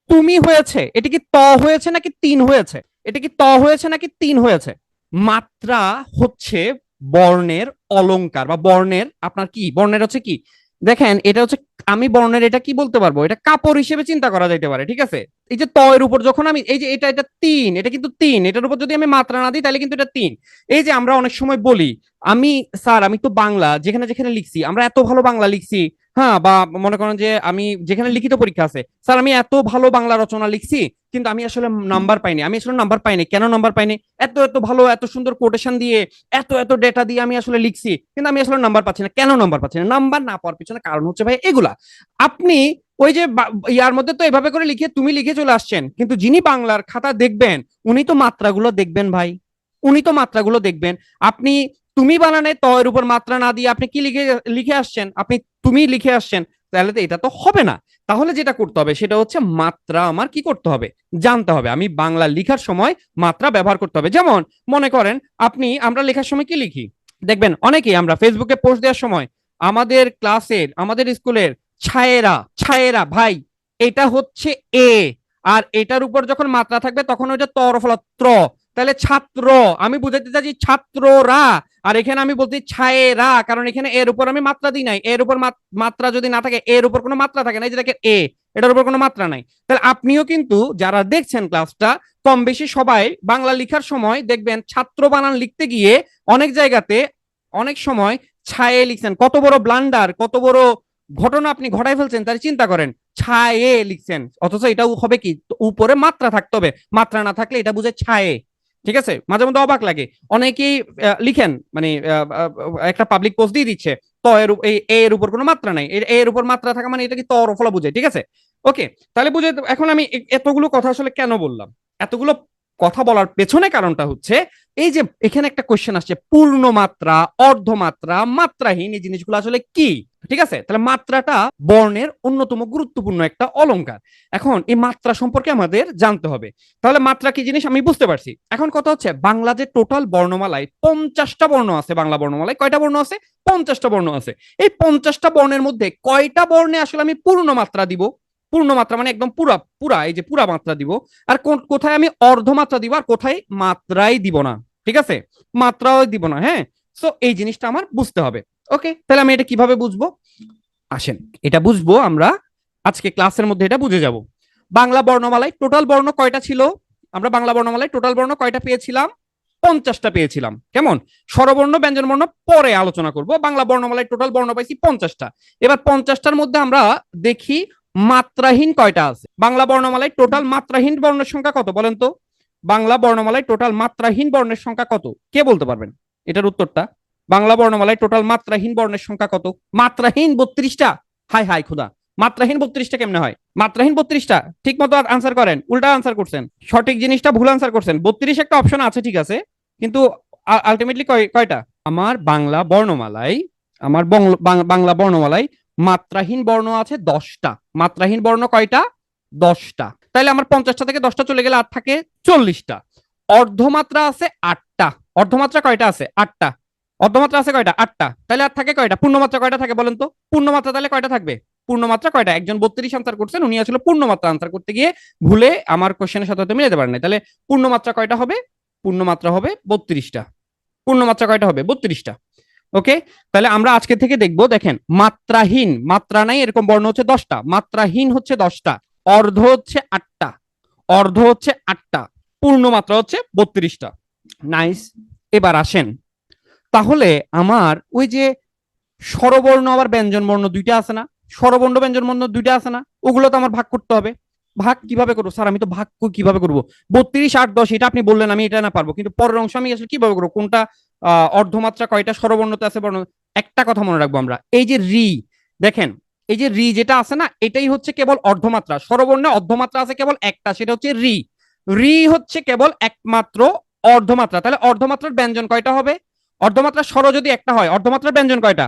তুমি হয়েছে? এটা কি ত হয়েছে নাকি তিন হয়েছে? এটা কি ত হয়েছে নাকি তিন হয়েছে? মাত্রা হচ্ছে বর্ণের অলংকার বা বর্ণের আপনার কি বর্ণের হচ্ছে কি, দেখেন এটা হচ্ছে, আমি বর্ণের এটা কি বলতে পারবো, এটা কাপড় হিসেবে চিন্তা করা যাইতে পারে। ঠিক আছে? এই যে ত এর উপর যখন আমি এই যে এটা তিন, এটা কিন্তু তিন, এটার উপর যদি আমি মাত্রা না দিই তাহলে কিন্তু এটা তিন। এই যে আমরা অনেক সময় বলি, আমি স্যার আমি তো বাংলা যেখানে যেখানে লিখছি, আমরা এত ভালো বাংলা লিখছি, হ্যাঁ, বা মনে করেন যে আমি যেখানে লিখিত পরীক্ষা আছে, স্যার আমি এত ভালো বাংলা রচনা লিখছি, কিন্তু আমি আসলে নাম্বার পাইনি। আমি আসলে নাম্বার পাইনি। কেন নাম্বার পাইনি? এত এত ভালো, এত সুন্দর কোটেশন দিয়ে, এত এত ডেটা দিয়ে আমি আসলে লিখছি, কিন্তু আমি আসলে নাম্বার পাচ্ছি না। কেন নাম্বার পাচ্ছি না? নাম্বার না পাওয়ার পিছনে কারণ হচ্ছে ভাই এগুলা। আপনি ওই যে ইয়ার মধ্যে তো এভাবে করে লিখে তুমি লিখে চলে আসছেন, কিন্তু যিনি বাংলার খাতা দেখবেন উনি তো মাত্রাগুলো দেখবেন ভাই। উনি তো মাত্রাগুলো দেখবেন। আপনি তুমি বানানে ত এর উপর মাত্রা না দিয়ে আপনি কি লিখে লিখে আসছেন? আপনি তুমি লিখে আসছেন, তাহলে তো এটা তো হবে না। তাহলে যেটা করতে হবে সেটা হচ্ছে মাত্রা আমার কি করতে হবে? জানতে হবে। আমি বাংলা লেখার সময় মাত্রা ব্যবহার করতে হবে। যেমন মনে করেন আমরা লেখার সময় কি লিখি? দেখবেন অনেকেই আমরা ফেসবুকে পোস্ট দেওয়ার সময় আমাদের ক্লাসের, আমাদের স্কুলের ছায়েরা, ছায়েরা ভাই, এটা হচ্ছে এ, আর এটার উপর যখন মাত্রা থাকবে তখন ওইটা তর ফলা ত্র। তাহলে ছাত্র, আমি বুঝাতে চাচ্ছি ছাত্ররা, আর এখানে আমি বলছি ছায়েরা, কারণ এখানে এর উপর আমি মাত্রা দিই নাই। এর উপর মাত্রা যদি না থাকে, এর উপর কোনো মাত্রা থাকে না, এই যে দেখেন এ, এটার উপর কোনো মাত্রা নাই। তাহলে আপনিও কিন্তু যারা দেখছেন ক্লাসটা, কম বেশি সবাই বাংলা লেখার সময় দেখবেন ছাত্র বানান লিখতে গিয়ে অনেক জায়গাতে অনেক সময় ছায়ে লিখছেন। কত বড় ব্লান্ডার, কত বড় ঘটনা আপনি ঘটাই ফেলছেন, তার চিন্তা করেন। ছায়ে লিখছেন, অথচ এটাও হবে কি, উপরে মাত্রা থাকতে হবে। মাত্রা না থাকলে এটা বুঝে ছায়ে। ঠিক আছে? মাঝে মধ্যে অবাক লাগে, অনেকেই লিখেন মানে একটা পাবলিক পোস্ট দিয়ে দিচ্ছে, ত এর এর উপর কোনো মাত্রা নাই, এর উপর মাত্রা থাকা মানে এটা কি তর ফলা বুঝে। ঠিক আছে? ওকে। তাহলে বুঝে, এখন আমি এতগুলো কথা আসলে কেন বললাম? এতগুলো কথা বলার পেছনে কারণটা হচ্ছে এই যে এখানে একটা কোশ্চেন আসছে, পূর্ণ মাত্রা, অর্ধমাত্রা, মাত্রাহীন, এই জিনিসগুলো আসলে কি? ঠিক আছে? তাহলে মাত্রাটা বর্ণের অন্যতম গুরুত্বপূর্ণ একটা অলংকার। এখন এই মাত্রা সম্পর্কে আমাদের জানতে হবে। তাহলে মাত্রা কি জিনিস আমি বুঝতে পারছি। এখন কথা হচ্ছে বাংলা যে টোটাল বর্ণমালায় 50টা বর্ণ আছে, বাংলা বর্ণমালায় কয়টা বর্ণ আছে? 50টা বর্ণ আছে। এই 50টা বর্ণের মধ্যে কয়টা বর্ণে আসলে আমি পূর্ণ মাত্রা দিব? পূর্ণ মাত্রা মানে একদম পুরা পুরা, এই যে পুরা মাত্রা দিব, আর কোথায় আমি অর্ধমাত্রা দিব, আর কোথায় মাত্রাই দিব না। ঠিক আছে? মাত্রাও দিব না। হ্যাঁ, সো এই জিনিসটা আমার বুঝতে হবে। ওকে, তাহলে আমি এটা কিভাবে বুঝবো? আসেন, এটা বুঝবো আমরা আজকে ক্লাসের মধ্যে, এটা বুঝে যাব। বাংলা বর্ণমালায় টোটাল বর্ণ কয়টা ছিল? আমরা বাংলা বর্ণমালায় টোটাল বর্ণ কয়টা পেয়েছিলাম? 50টা পেয়েছিলাম। কেমন? স্বরবর্ণ ব্যঞ্জন বর্ণ পরে আলোচনা করব। বাংলা বর্ণমালায় টোটাল বর্ণ পাইছি 50টা। এবার 50টার মধ্যে আমরা দেখি মাত্রাহীন কয়টা আছে। বাংলা বর্ণমালায় টোটাল মাত্রাহীন বর্ণের সংখ্যা কত বলেন তো? বাংলা বর্ণমালায় টোটাল মাত্রাহীন বর্ণের সংখ্যা কত? কে বলতে পারবেন এটার উত্তরটা? বাংলা বর্ণমালায় টোটাল মাত্রাহীন বর্ণের সংখ্যা কত? মাত্রাহীন 32টা। হাই হাই খুদা, মাত্রাহীন 32টা কেমনে হয়? মাত্রাহীন 32টা, ঠিক মতো আনসার করেন, উল্টা আনসার করছেন, সঠিক জিনিসটা ভুল আনসার করছেন। 32 একটা অপশন আছে, ঠিক আছে, কিন্তু আলটিমেটলি কয়টা? আমার বাংলা বর্ণমালায়, আমার বাংলা বর্ণমালায় মাত্রাহীন বর্ণ আছে 10টা। মাত্রাহীন বর্ণ কয়টা? 10টা। তাইলে আমার 50টা থেকে 10টা চলে গেলে আর থাকে 40টা। অর্ধমাত্রা আছে 8টা। অর্ধমাত্রা কয়টা আছে? 8টা। অর্ধমাত্রা আছে কয়টা? 8টা। তাহলে আর থাকে কয়টা? পূর্ণমাত্রা কয়টা থাকে বলেন তো? পূর্ণমাত্রা তাহলে কয়টা থাকবে? পূর্ণমাত্রা কয়টা? একজন 32 আনসার করছেন, উনি আসলে পূর্ণমাত্রা আনসার করতে গিয়ে ভুলে আমার কোশ্চেনের সাথে হয়তো মিলাতে পারেন না। তাহলে পূর্ণমাত্রা কয়টা হবে? পূর্ণমাত্রা হবে 32টা। পূর্ণমাত্রা কয়টা হবে? 32টা। ওকে, তাহলে আমরা আজকে থেকে দেখবো, দেখেন, মাত্রাহীন, মাত্রা নাই এরকম বর্ণ হচ্ছে 10টা, মাত্রাহীন হচ্ছে 10টা, অর্ধ হচ্ছে 8টা, অর্ধ হচ্ছে 8টা, পূর্ণ মাত্রা হচ্ছে 32টা। নাইস। এবার আসেন, তাহলে আমার ওই যে স্বরবর্ণ আবার ব্যঞ্জন বর্ণ দুইটা আছে না, স্বরবর্ণ ব্যঞ্জন বর্ণ দুইটা আছে না, ওগুলো তো আমার ভাগ করতে হবে। ভাগ কিভাবে করবো স্যার? আমি তো ভাগ কিভাবে করবো? 32 8 10 এটা আপনি বললেন, আমি এটা না পারবো, কিন্তু পরের অংশ আমি আসলে কিভাবে করবো? কোনটা অর্ধমাত্রা কয়টা স্বরবর্ণতে আছে বর্ণ? একটা কথা মনে রাখবো আমরা, এই যে রি, দেখেন, এই যে রি যেটা আছে না, এটাই হচ্ছে কেবল অর্ধমাত্রা। স্বরবর্ণে অর্ধমাত্রা আছে কেবল একটা, সেটা হচ্ছে রি। রি হচ্ছে কেবল একমাত্র অর্ধমাত্রা। তাহলে অর্ধমাত্রার ব্যঞ্জন কয়টা হবে? অর্ধমাত্রার স্বর যদি একটা হয়, অর্ধমাত্রার ব্যঞ্জন কয়টা?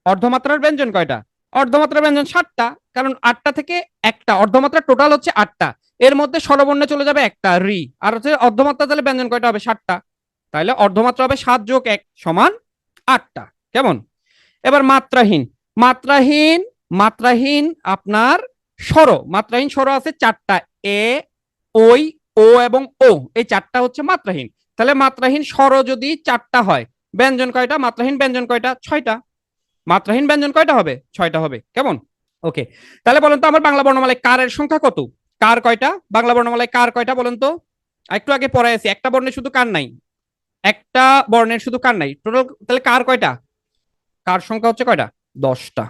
অর্ধমাত্রার ব্যঞ্জন কয়টা? অর্ধমাত্রার ব্যঞ্জন 7টা, কারণ 8টা থেকে একটা, অর্ধমাত্রা টোটাল হচ্ছে 8টা, এর মধ্যে স্বরবর্ণে চলে যাবে একটা রি, আর হচ্ছে অর্ধমাত্রা, তাহলে ব্যঞ্জন কয়টা হবে? 7টা। তাহলে অর্ধমাত্রা হবে 7 যোগ 1 সমান 8টা। কেমন? এবার মাত্রাহীন, মাত্রাহীন, মাত্রাহীন আপনার স্বর, মাত্রাহীন স্বর আছে 4টা, এ, ওই, ও এবং ও, এই 4টা হচ্ছে মাত্রাহীন। তাহলে মাত্রাহীন স্বর যদি 4টা হয়, ব্যঞ্জন কয়টা? মাত্রাহীন ব্যঞ্জন কয়টা? 6টা। মাত্রাহীন ব্যঞ্জন কয়টা হবে? 6টা হবে। কেমন? ওকে, তাহলে বলেন তো আমার বাংলা বর্ণমালায় কারের সংখ্যা কত? কার কয়টা? বাংলা বর্ণমালায় কার কয়টা বলেন তো? একটু আগে পড়াইছি, একটা বর্ণের শুধু কার নাই, একটা বর্ণের শুধু কার নাই, টোটাল তাহলে কার কয়টা? কার সংখ্যা হচ্ছে কয়টা? 10টা।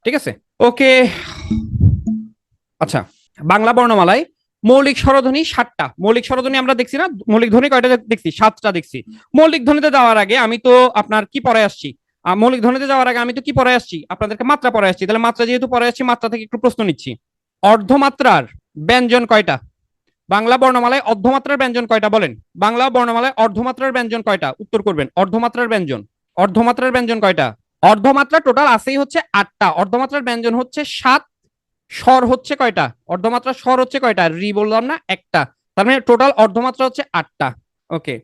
ঠিক আছে, ওকে। আচ্ছা, বাংলা বর্ণমালায় মৌলিক স্বরধ্বনি 7টা। মৌলিক স্বরধ্বনি আমরা দেখছি না, মৌলিক ধ্বনি কয়টা দেখছি? 7টা দেখছি। মৌলিক ধ্বনিতে যাওয়ার আগে আমি তো আপনার কি পড়ায় আসছি? মৌলিক ধ্বনিতে যাওয়ার আগে আমি তো কি পড়ায় আসছি? আপনাদেরকে মাত্রা পড়ায় আসছি। তাহলে মাত্রা যেহেতু পড়ায় আসছি, মাত্রা থেকে একটু প্রশ্ন নিচ্ছি। অর্ধমাত্রার ব্যঞ্জন কয়টা? বাংলা বর্ণমালায় অর্ধমাত্রার ব্যঞ্জন কয়টা বলেন? বাংলা বর্ণমালায় অর্ধমাত্রার ব্যঞ্জন কয়টা? উত্তর করবেন। অর্ধমাত্রার ব্যঞ্জন, অর্ধমাত্রার ব্যঞ্জন কয়টা? অর্ধমাত্রা টোটাল আছেই হচ্ছে 8টা, অর্ধমাত্রার ব্যঞ্জন হচ্ছে 7, স্বর হচ্ছে কয়টা? অর্ধমাত্রা স্বর হচ্ছে কয়টা? রি বললাম না, একটা। তার মানে টোটাল অর্ধমাত্রা হচ্ছে 8টা। ওকে,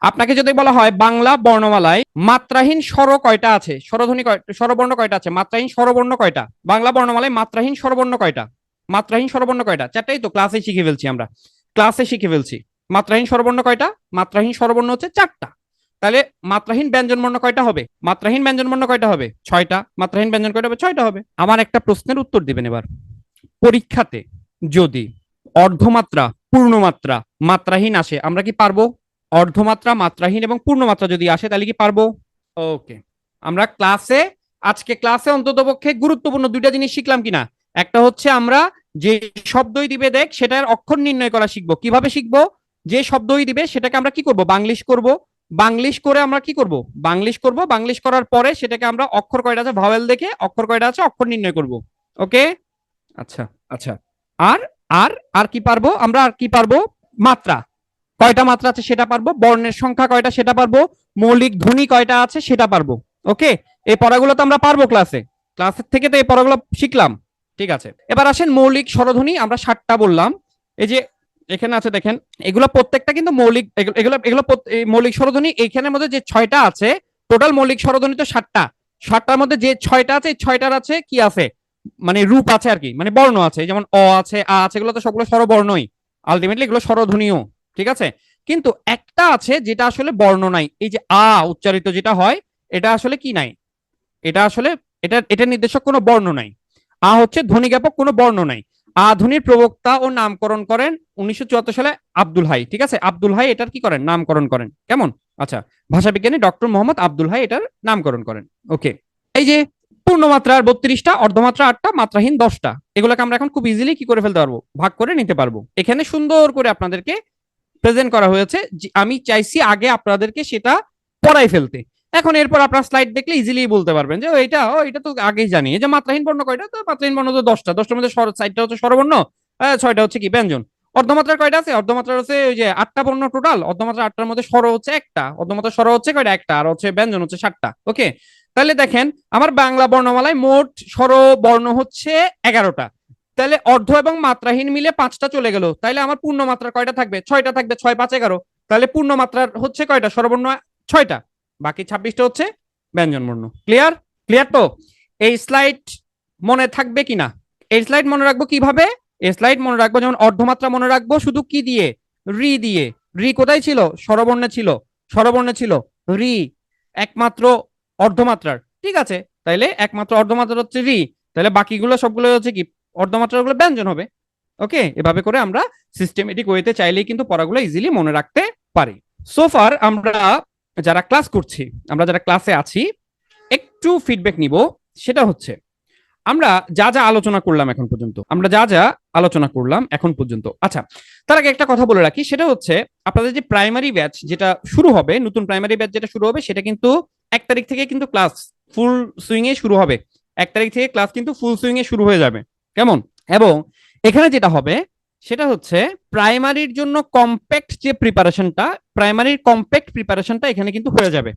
আপনাকে যদি বলা হয় বাংলা বর্ণমালায় মাত্রাহীন স্বর কয়টা আছে, স্বরধ্বনি স্বরবর্ণ কয়টা আছে, মাত্রাহীন স্বরবর্ণ কয়টা? বাংলা বর্ণমালায় মাত্রাহীন স্বরবর্ণ কয়টা? মাত্রাহীন স্বরবর্ণ কয়টা? 4টাই তো ক্লাসে শিখে ফেলছি আমরা, ক্লাসে শিখে ফেলছি। মাত্রাহীন স্বরবর্ণ কয়টা? মাত্রাহীন স্বরবর্ণ হচ্ছে 4টা। তাহলে মাত্রাহীন ব্যঞ্জন বর্ণ কয়টা হবে? মাত্রাহীন ব্যঞ্জন বর্ণ কয়টা হবে? 6টা। মাত্রাহীন ব্যঞ্জন কয়টা হবে? 6টা হবে। আমার একটা প্রশ্নের উত্তর দিবেন এবার। পরীক্ষাতে যদি অর্ধমাত্রা, পূর্ণমাত্রা, মাত্রাহীন আসে, আমরা কি পারবো? অর্ধমাত্রা, মাত্রাহীন এবং পূর্ণমাত্রা যদি আসে, তাহলে কি পারবো? ওকে, আমরা ক্লাসে, আজকে ক্লাসে অন্ততপক্ষে গুরুত্বপূর্ণ দুইটা জিনিস শিখলাম কিনা? একটা হচ্ছে আমরা যে শব্দই দিবে দেখ সেটার অক্ষর নির্ণয় করা শিখবো। কিভাবে শিখবো? যে শব্দই দিবে সেটাকে আমরা কি করব? বাংলিশ করব। বাংলিশ করে আমরা কি করব? বাংলিশ করব। বাংলিশ করার পরে সেটাকে আমরা অক্ষর কয়টা আছে ভাওয়েল দেখে, অক্ষর কয়টা আছে অক্ষর নির্ণয় করব। ওকে, আচ্ছা, আচ্ছা। আর আর আর কি পারবো আমরা? আর কি পারবো? মাত্রা, কয়টা মাত্রা আছে সেটা পারবো, বর্ণের সংখ্যা কয়টা সেটা পারবো, মৌলিক ধ্বনি কয়টা আছে সেটা পারবো। ওকে, এই পড়াগুলো তো আমরা পারবো ক্লাসে, ক্লাসের থেকে তো এই পড়াগুলো শিখলাম। ঠিক আছে, এবার আসেন মৌলিক স্বরধ্বনি আমরা 7টা বললাম। এই যে এখানে আছে দেখেন, এগুলো প্রত্যেকটা কিন্তু মৌলিক, এগুলো এগুলো মৌলিক স্বরধ্বনি। এইখানের মধ্যে যে 6টা আছে, টোটাল মৌলিক স্বরধ্বনি তো 7টা। 7টার মধ্যে যে 6টা আছে, এই 6টার আছে কি আছে? মানে রূপ আছে আর কি, মানে বর্ণ আছে, যেমন অ আছে, আ আছে, এগুলো তো সবগুলো স্বরবর্ণই, আলটিমেটলি এগুলো স্বরধ্বনিও। ঠিক আছে, কিন্তু একটা আছে যেটা আসলে বর্ণ নাই, এই যে আ উচ্চারিত যেটা হয়, এটা আসলে কি নাই? এটা আসলে, এটা নির্দেশক কোনো বর্ণ নাই। আ হচ্ছে ধ্বনি জ্ঞাপক, কোনো বর্ণ নাই। আ ধ্বনির প্রবক্তা ও নামকরণ করেন 1974 সালে আব্দুল হাই। ঠিক আছে, আব্দুল হাই এটার কি করেন? নামকরণ করেন। কেমন? আচ্ছা, ভাষাবিজ্ঞানী ডক্টর মোহাম্মদ আব্দুল হাই এটার নামকরণ করেন। ওকে, এই যে পূর্ণমাত্রার 32টা, অর্ধমাত্রা 8টা, মাত্রাহীন 10টা, এগুলোকে আমরা এখন খুব ইজিলি কি করে ফেলতে পারবো? ভাগ করে নিতে পারবো। এখানে সুন্দর করে আপনাদেরকে প্রেজেন্ট করা হয়েছে, আমি চাইছি আগে আপনাদেরকে সেটা পড়াই ফেলতে। এখন এরপর আপনার স্লাইড দেখলে ইজিলি বলতে পারবেন যে এটা তো আগেই জানি, যে মাত্রাহীন বর্ণ কয়টা? তো মাত্রাহীন বর্ণ তো 10টা, 10টার মধ্যে 6টা হচ্ছে স্বরবর্ণ, 6টা হচ্ছে কি? ব্যঞ্জন। অর্ধমাত্রার কয়টা আছে? অর্ধমাত্রার হচ্ছে ওই যে 8টা বর্ণ টোটাল, অর্ধমাত্রা 8টার মধ্যে স্বর হচ্ছে একটা, অর্ধমাত্রা স্বর হচ্ছে কয়টা? একটা, আর হচ্ছে ব্যঞ্জন হচ্ছে 7টা। ওকে, তাহলে দেখেন আমার বাংলা বর্ণমালায় মোট স্বর বর্ণ হচ্ছে 11টা। তাহলে অর্ধ এবং মাত্রাহীন মিলে 5টা চলে গেল, তাইলে আমার পূর্ণ মাত্রা কয়টা থাকবে? 6টা থাকবে। 6 5 11, তাহলে পূর্ণ মাত্রার হচ্ছে কয়টা? স্বরবর্ণ 6টা, বাকি 26টা হচ্ছে ব্যঞ্জন বর্ণ। ক্লিয়ার? ক্লিয়ার তো? এই স্লাইড মনে থাকবে কিনা? এই স্লাইড মনে রাখবো কিভাবে? এই স্লাইড মনে রাখবো যেমন অর্ধমাত্রা মনে রাখবো শুধু কি দিয়ে? রি দিয়ে। রি কোথায় ছিল? স্বরবর্ণে ছিল। স্বরবর্ণে ছিল রি, একমাত্র অর্ধমাত্রার। ঠিক আছে, তাইলে একমাত্র অর্ধমাত্রা হচ্ছে রি, তাহলে বাকিগুলো সবগুলো হচ্ছে কি অর্ধমাত্রাগুলো ব্যঞ্জন হবে। ওকে, এভাবে করে আমরা সিস্টেমেটিক ওয়েতে চাইলেই কিন্তু পড়াগুলো ইজিলি মনে রাখতে পারি। সোফার আমরা যারা ক্লাস করছি, আমরা যারা ক্লাসে আছি, একটু ফিডব্যাক নিব। সেটা হচ্ছে আমরা যা যা আলোচনা করলাম এখন পর্যন্ত, আচ্ছা, তার আগে একটা কথা বলে রাখি, সেটা হচ্ছে আপনাদের যে প্রাইমারি ব্যাচ যেটা শুরু হবে, নতুন প্রাইমারি ব্যাচ যেটা শুরু হবে, সেটা কিন্তু 1 তারিখ থেকে কিন্তু ক্লাস ফুল সুইং এ শুরু হবে। 1 তারিখ থেকে ক্লাস কিন্তু ফুল সুইং এ শুরু হয়ে যাবে। কেমন? এবং এখানে যেটা হবে সেটা হচ্ছে প্রাইমারির জন্য কম্প্যাক্ট যে প্রিপারেশনটা, প্রাইমারির কম্প্যাক্ট প্রিপারেশনটা এখানে কিন্তু হয়ে যাবে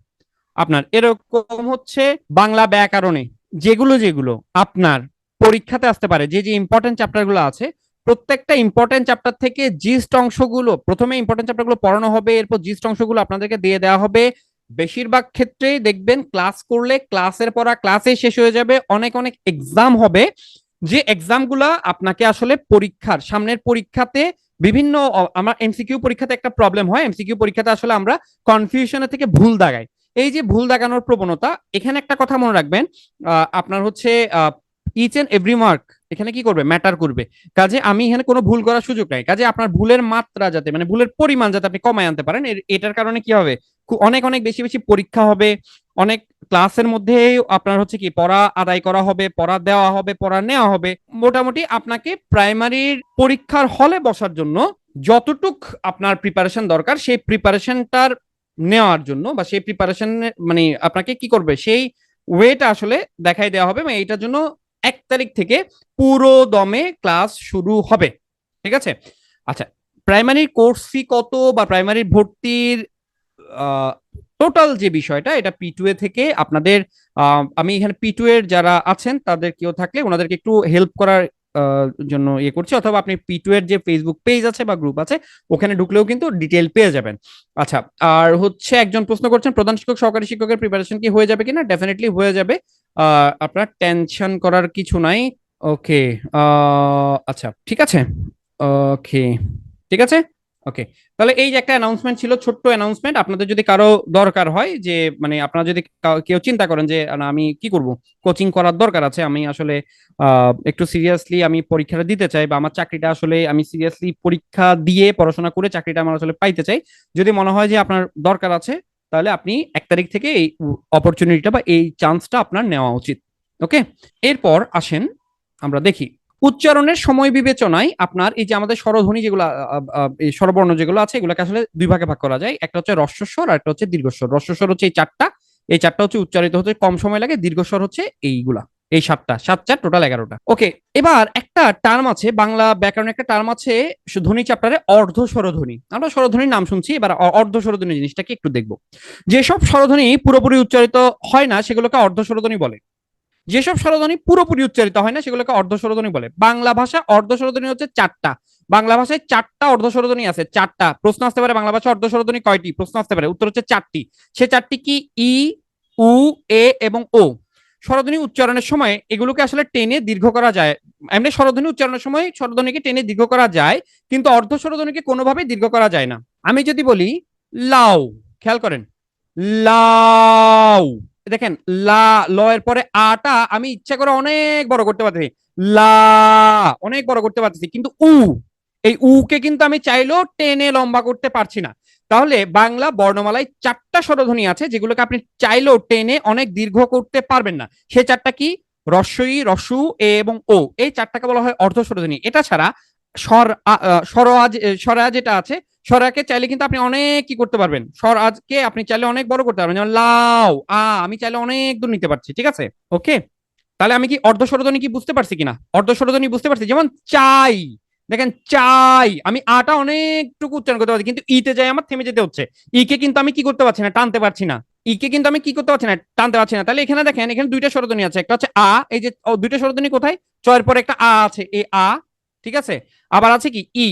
আপনার। এরকম হচ্ছে বাংলা ব্যাকরণে যেগুলো যেগুলো আপনার পরীক্ষাতে আসতে পারে, যে যে ইম্পর্টেন্ট চ্যাপ্টারগুলো আছে, প্রত্যেকটা ইম্পর্টেন্ট চ্যাপ্টার থেকে জিস্ট অংশগুলো প্রথমে ইম্পর্টেন্ট চ্যাপ্টারগুলো পড়ানো হবে, এরপর জিস্ট অংশগুলো আপনাদেরকে দিয়ে দেওয়া হবে। বেশিরভাগ ক্ষেত্রেই দেখবেন ক্লাস করলে ক্লাসের পড়া ক্লাসে শেষ হয়ে যাবে। অনেক অনেক এক্সাম হবে, যে এক্সামগুলা আপনাকে আসলে পরীক্ষার সামনের পরীক্ষাতে বিভিন্ন আমার এমসিকিউ পরীক্ষাতে একটা প্রবলেম হয়, এমসিকিউ পরীক্ষাতে আসলে আমরা কনফিউশনের থেকে ভুল দাগাই। এই যে ভুল দাগানোর প্রবণতা, এখানে একটা কথা মনে রাখবেন, আপনার হচ্ছে ইচ এন্ড এভরি মার্ক এখানে কি করবে? ম্যাটার করবে। কাজে আমি এখানে কোনো ভুল করার সুযোগ নাই। কাজে আপনার ভুলের মাত্রা যাতে, মানে ভুলের পরিমাণ যাতে আপনি কমায় আনতে পারেন, এটার কারণে কি হবে? অনেক অনেক বেশি বেশি পরীক্ষা হবে, অনেক ক্লাসের মধ্যে আপনার হচ্ছে কি পড়া আদায় করা হবে, পড়া দেওয়া হবে, পড়া নেওয়া হবে। মোটামুটি আপনাকে প্রাইমারির পরীক্ষার হলে বসার জন্য যতটুক আপনার প্রিপারেশন দরকার, সেই প্রিপারেশনটার নেওয়ার জন্য বা সেই প্রিপারেশন মানে আপনাকে কি করবে সেই ওয়েটা আসলে দেখাই দেওয়া হবে। এইটার জন্য 1 তারিখ থেকে পুরো দমে ক্লাস শুরু হবে। ঠিক আছে? আচ্ছা, প্রাইমারির কোর্স ফি কত বা প্রাইমারির ভর্তির টোটাল যে বিষয়টা, এটা P2 এ থেকে আপনাদের আমি এখানে P2 এর যারা আছেন তাদের কেউ থাকলে ওনাদেরকে একটু হেল্প করার জন্য ইয়ে করছি, অথবা আপনি P2 এর যে ফেসবুক পেজ আছে বা গ্রুপ আছে ওখানে ঢুকলেও কিন্তু ডিটেল পেয়ে যাবেন। আচ্ছা, আর হচ্ছে একজন প্রশ্ন করছেন প্রধান শিক্ষক সহকারী শিক্ষকের প্রিপারেশন কি হয়ে যাবে কিনা? ডেফিনেটলি হয়ে যাবে, আপনার টেনশন করার কিছু নাই। ওকে, আচ্ছা ঠিক আছে, ওকে ঠিক আছে, ওকে। তাহলে এই যে একটা অ্যানাউন্সমেন্ট ছিল, ছোট্ট অ্যানাউন্সমেন্ট। আপনাদের যদি কারো দরকার হয়, যে মানে আপনারা যদি কেউ চিন্তা করেন যে না আমি কি করব, কোচিং করার দরকার আছে, আমি আসলে একটু সিরিয়াসলি আমি পরীক্ষাটা দিতে চাই, বা আমার চাকরিটা আসলে আমি সিরিয়াসলি পরীক্ষা দিয়ে পড়াশোনা করে চাকরিটা আমার আসলে পাইতে চাই, যদি মনে হয় যে আপনার দরকার আছে, তাহলে আপনি 1 তারিখ থেকে এই অপরচুনিটিটা বা এই চান্সটা আপনার নেওয়া উচিত। ওকে, এরপর আসেন আমরা দেখি উচ্চারণের সময় বিবেচনায় আপনার এই যে আমাদের স্বরধ্বনি যেগুলো এই স্বরবর্ণ যেগুলো আছে, এগুলোকে আসলে 2 ভাগে ভাগ করা যায়। একটা হচ্ছে হ্রস্বস্বর আর একটা হচ্ছে দীর্ঘস্বর। হ্রস্বস্বর হচ্ছে এই 4টা, এই 4টা হচ্ছে উচ্চারিত হতে কম সময় লাগে। দীর্ঘস্বর হচ্ছে এইগুলা, এই 7টা, 7 4 টোটাল 11টা। ওকে, এবার একটা টার্ম আছে বাংলা ব্যাকরণে, একটা টার্ম আছে ধ্বনি চ্যাপ্টারে, অর্ধ স্বরধ্বনি। আমরা স্বরধ্বনির নাম শুনছি, এবার অর্ধ স্বরধ্বনি জিনিসটাকে একটু দেখবো। যেসব স্বরধ্বনি পুরোপুরি উচ্চারিত হয় না সেগুলোকে অর্ধ স্বরধ্বনি বলে। যেসব স্বরধ্বনি পুরোপুরি উচ্চারিত হয় না সেগুলোকে অর্ধ স্বরধ্বনি বলে। বাংলা ভাষা অর্ধ স্বরধ্বনি হচ্ছে 4টা। বাংলা ভাষায় 4টা অর্ধ স্বরধ্বনি আছে, 4টা। প্রশ্ন আসতে পারে বাংলা ভাষা অর্ধ স্বরধ্বনি কয়টি? প্রশ্ন আসতে পারে, উত্তর হচ্ছে 4টি। সে 4টি কি? ই, উ, এ এবং ও। স্বরধ্বনি উচ্চারণের সময় এগুলোকে আসলে টেনে দীর্ঘ করা যায়। এমনি স্বরধ্বনি উচ্চারণের সময় স্বরধ্বনিকে টেনে দীর্ঘ করা যায়, কিন্তু অর্ধ স্বরধ্বনিকে কোনোভাবেই দীর্ঘ করা যায় না। আমি যদি বলি লাউ, খেয়াল করেন, লাউ, দেখেন লা, ল এর পরে আটা আমি ইচ্ছা করে অনেক বড় করতে পারতেছি, লা অনেক বড় করতে পারতেছি, কিন্তু উ, এই উ কে কিন্তু আমি চাইলেও টেনে লম্বা করতে পারছি না। তাহলে বাংলা বর্ণমালায় 4টা স্বরধ্বনি আছে যেগুলোকে আপনি চাইলেও টেনে অনেক দীর্ঘ করতে পারবেন না। সে 4টা কি? রস্বই, রস্যু, এ এবং ও। এই 4টাকে বলা হয় অর্ধ স্বরধ্বনি। এটা ছাড়া স্বর, স্বরা যেটা আছে, স্বরাকে চাইলে কিন্তু আপনি অনেক কি করতে পারবেন, স্বর আজকে আপনি চাইলে অনেক বড় করতে পারবেন, যেমন লাউ, আমি চাইলে অনেক দূর নিতে পারছি। ঠিক আছে, ওকে। তাহলে আমি কি অর্ধ স্বরধ্বনি কি বুঝতে পারছি কিনা? অর্ধ স্বরধ্বনি বুঝতে পারছি, যেমন চাই, দেখেন চাই, আমি আটা অনেকটুকু উচ্চারণ করতে পারছি, কিন্তু ইতে যাই আমার থেমে যেতে হচ্ছে। ইকে কিন্তু আমি কি করতে পারছি না, টানতে পারছি না। ইকে কিন্তু আমি কি করতে পারছি না, টানতে পারছি না। তাহলে এখানে দেখেন, এখানে 2টা স্বরধ্বনি আছে, একটা হচ্ছে আ, এই যে 2টা স্বরধ্বনি কোথায়? চয়ের পরে একটা আ আছে, এই আ। ঠিক আছে, আবার আছে কি ই।